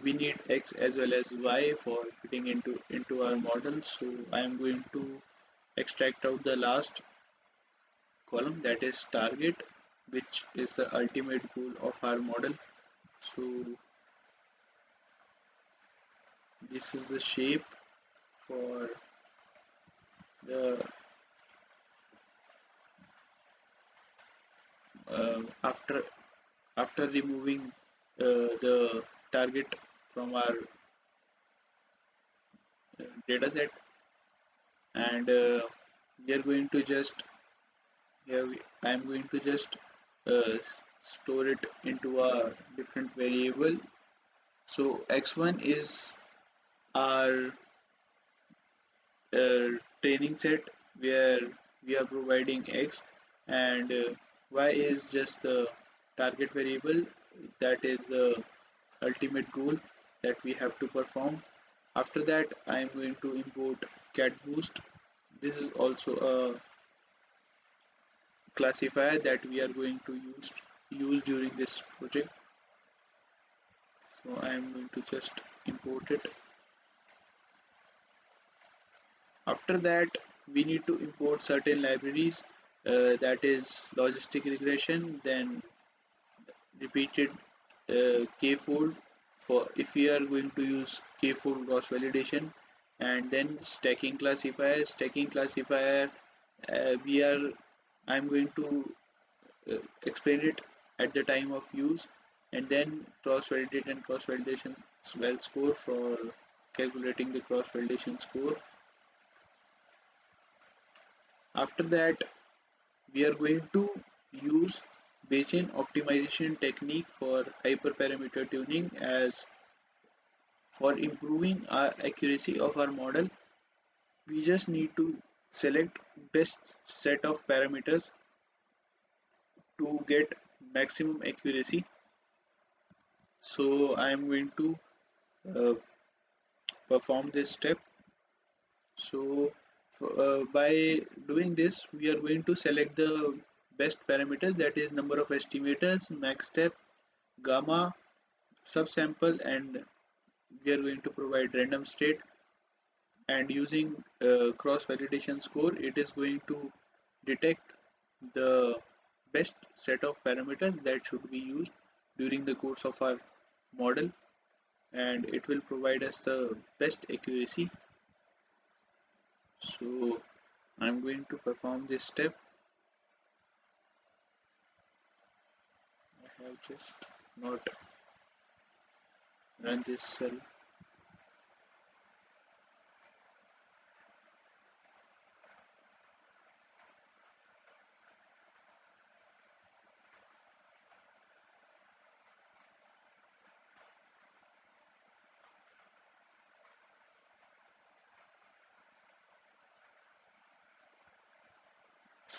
we need x as well as y for fitting into our model. So I'm going to extract out the last column, that is target, which is the ultimate goal of our model. So this is the shape for the after removing the target from our data set, and we are going to just I am going to just uh, store it into a different variable. So x1 is our training set where we are providing x, and y is just the target variable, that is the ultimate goal that we have to perform. After that, I am going to import cat boost. This is also a classifier that we are going to use during this project. So I am going to just import it. After that, we need to import certain libraries, that is logistic regression, then repeated k-fold for if we are going to use k-fold cross validation, and then stacking classifier, we are I'm going to explain it at the time of use, and then cross validate and cross validation well score for calculating the cross validation score. After that, we are going to use Bayesian optimization technique for hyperparameter tuning as for improving our accuracy of our model. We just need to select best set of parameters to get maximum accuracy. So I am going to uh, perform this step. So by doing this, we are going to select the best parameters, that is number of estimators, max step, gamma, subsample, and we are going to provide random state. And using cross validation score, it is going to detect the best set of parameters that should be used during the course of our model, and it will provide us the best accuracy. So I'm going to perform this step. I have just not run this cell.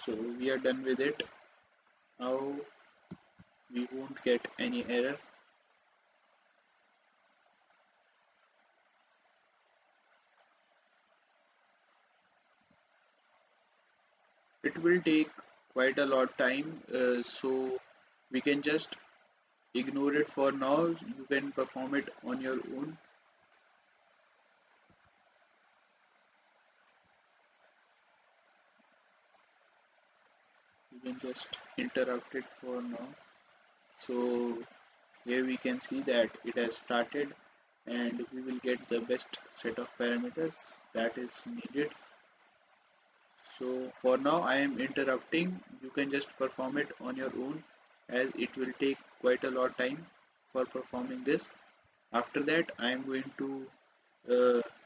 So we are done with it. Now we won't get any error. It will take quite a lot time, so we can just ignore it for now. You can perform it on your own. You can just interrupt it for now. So here we can see that it has started and we will get the best set of parameters that is needed. So for now I am interrupting. You can just perform it on your own as it will take quite a lot of time for performing this. After that I am going to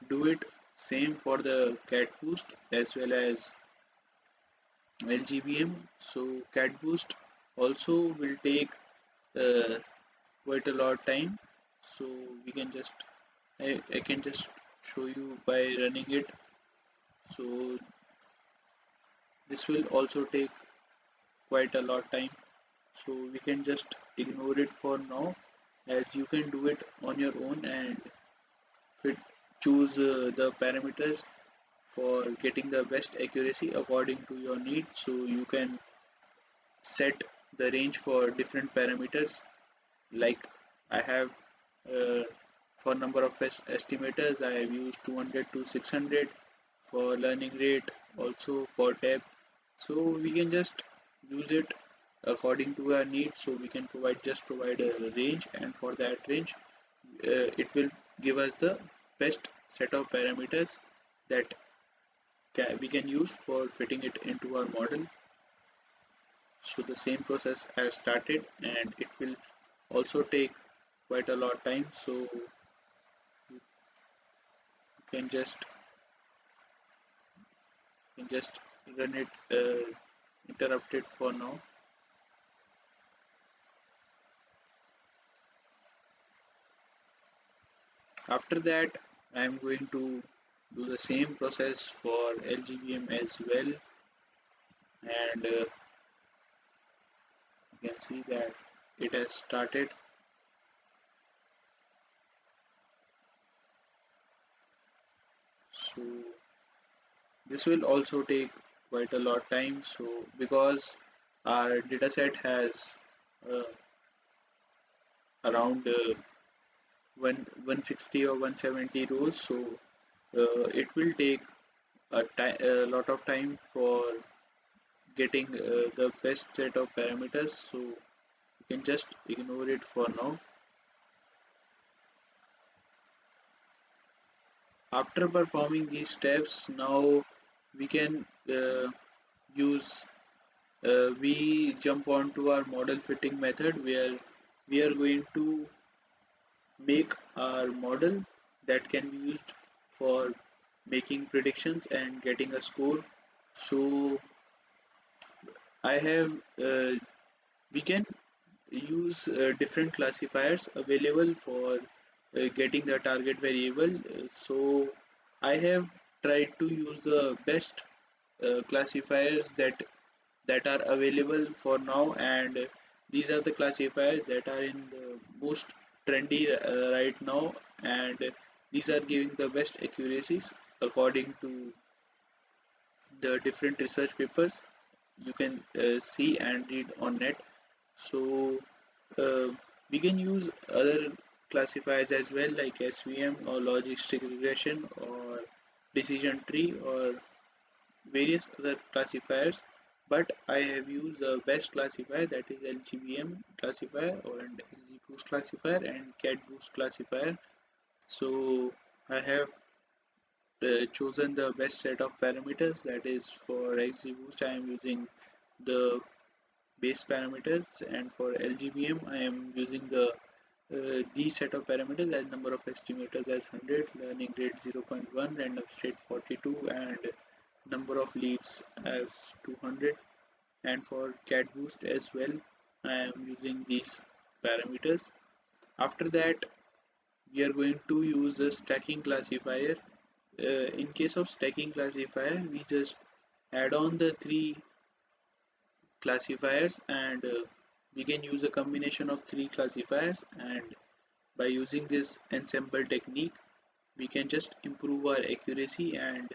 do it same for the cat boost as well as LGBM. So cat boost also will take uh, quite a lot of time. So we can just I can just show you by running it. So this will also take quite a lot of time. So we can just ignore it for now as you can do it on your own and fit, choose the parameters for getting the best accuracy according to your needs. So you can set the range for different parameters, like I have uh, for number of estimators I have used 200 to 600, for learning rate also for depth. So we can just use it according to our needs. So we can provide a range, and for that range it will give us the best set of parameters that we can use for fitting it into our model. So the same process has started and it will also take quite a lot of time. So you can just run it, interrupt it for now. After that I am going to do the same process for LGBM as well, and you can see that it has started. So this will also take quite a lot of time. So because our dataset has uh, around 160 or 170 rows, so it will take a lot of time for getting the best set of parameters. So you can just ignore it for now. After performing these steps, now we can use we jump onto our model fitting method, where we are going to make our model that can be used for making predictions and getting a score. So I have we can use different classifiers available for getting the target variable. So I have tried to use the best classifiers that are available for now, and these are the classifiers that are in the most trendy right now, and these are giving the best accuracies according to the different research papers you can see and read on net. So uh, we can use other classifiers as well, like SVM or logistic regression or decision tree or various other classifiers, but I have used the best classifier, that is LGBM classifier or and LGBoost classifier and CatBoost classifier. So I have chosen the best set of parameters. That is, for XGBoost I am using the base parameters, and for LGBM I am using these set of parameters as number of estimators as 100, learning rate 0.1, random state 42, and number of leaves as 200. And for cat boost as well I am using these parameters. After that, we are going to use the stacking classifier. In case of stacking classifier, we just add on the three classifiers, and we can use a combination of three classifiers, and by using this ensemble technique we can just improve our accuracy, and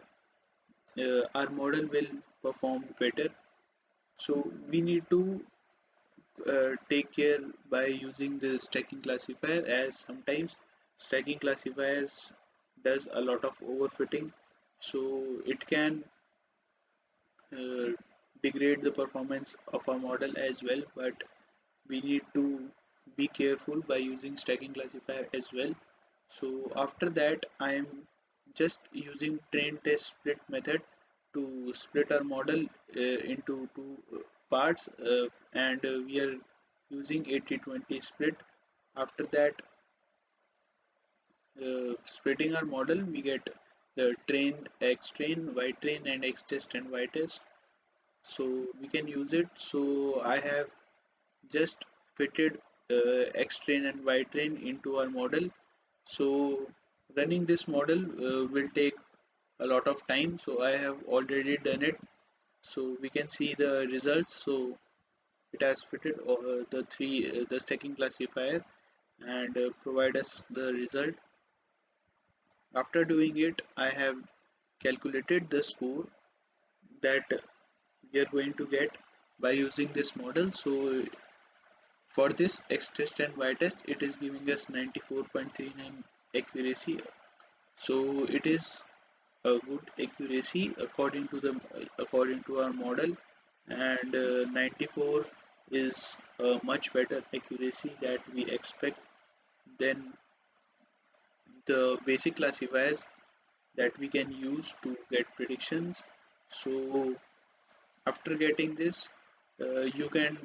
our model will perform better. So we need to take care by using the stacking classifier, as sometimes stacking classifiers does a lot of overfitting, so it can uh, degrade the performance of our model as well, but we need to be careful by using stacking classifier as well. So after that I am just using train test split method to split our model into two parts, and we are using 80-20 split. After that, splitting our model, we get the train x train, y train, and x test and y test, so we can use it. So I have just fitted x train and y train into our model. So running this model will take a lot of time, so I have already done it. So we can see the results. So it has fitted the stacking classifier and provide us the result. After doing it, I have calculated the score that we are going to get by using this model. So for this x test and y test, it is giving us 94.39 accuracy. So it is a good accuracy according to our model, and 94 is a much better accuracy that we expect than the basic classifiers that we can use to get predictions. So after getting this, you can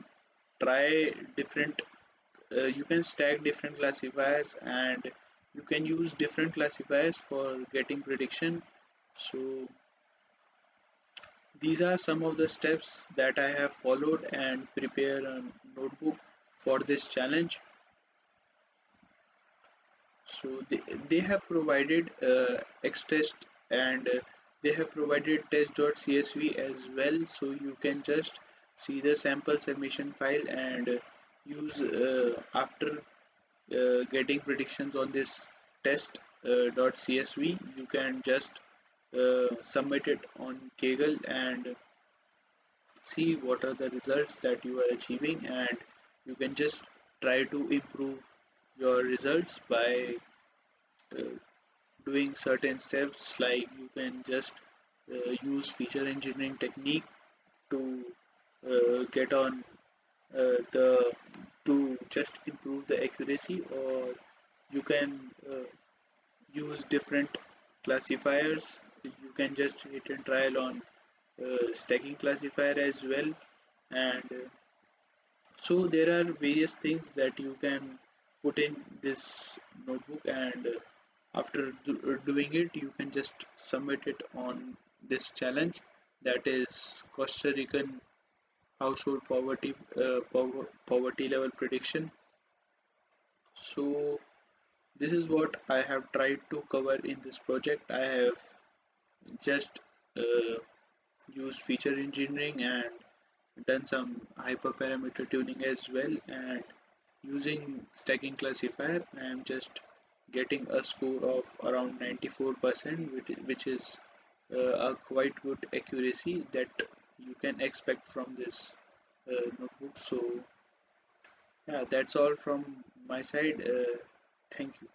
try different you can stack different classifiers, and you can use different classifiers for getting prediction. So these are some of the steps that I have followed and prepare a notebook for this challenge. So they have provided xtest, and they have provided test.csv as well, so you can just see the sample submission file, and after getting predictions on this test.csv, you can just submit it on Kaggle and see what are the results that you are achieving, and you can just try to improve your results by uh, doing certain steps, like you can just use feature engineering technique to get on the to just improve the accuracy, or you can use different classifiers. You can just hit and trial on stacking classifier as well, and so there are various things that you can put in this notebook, and after doing it, you can just submit it on this challenge, that is Costa Rican household poverty level prediction. So this is what I have tried to cover in this project. I have just uh, used feature engineering and done some hyperparameter tuning as well, and using stacking classifier I am just getting a score of around 94%, which is a quite good accuracy that you can expect from this notebook. So yeah, that's all from my side. Thank you.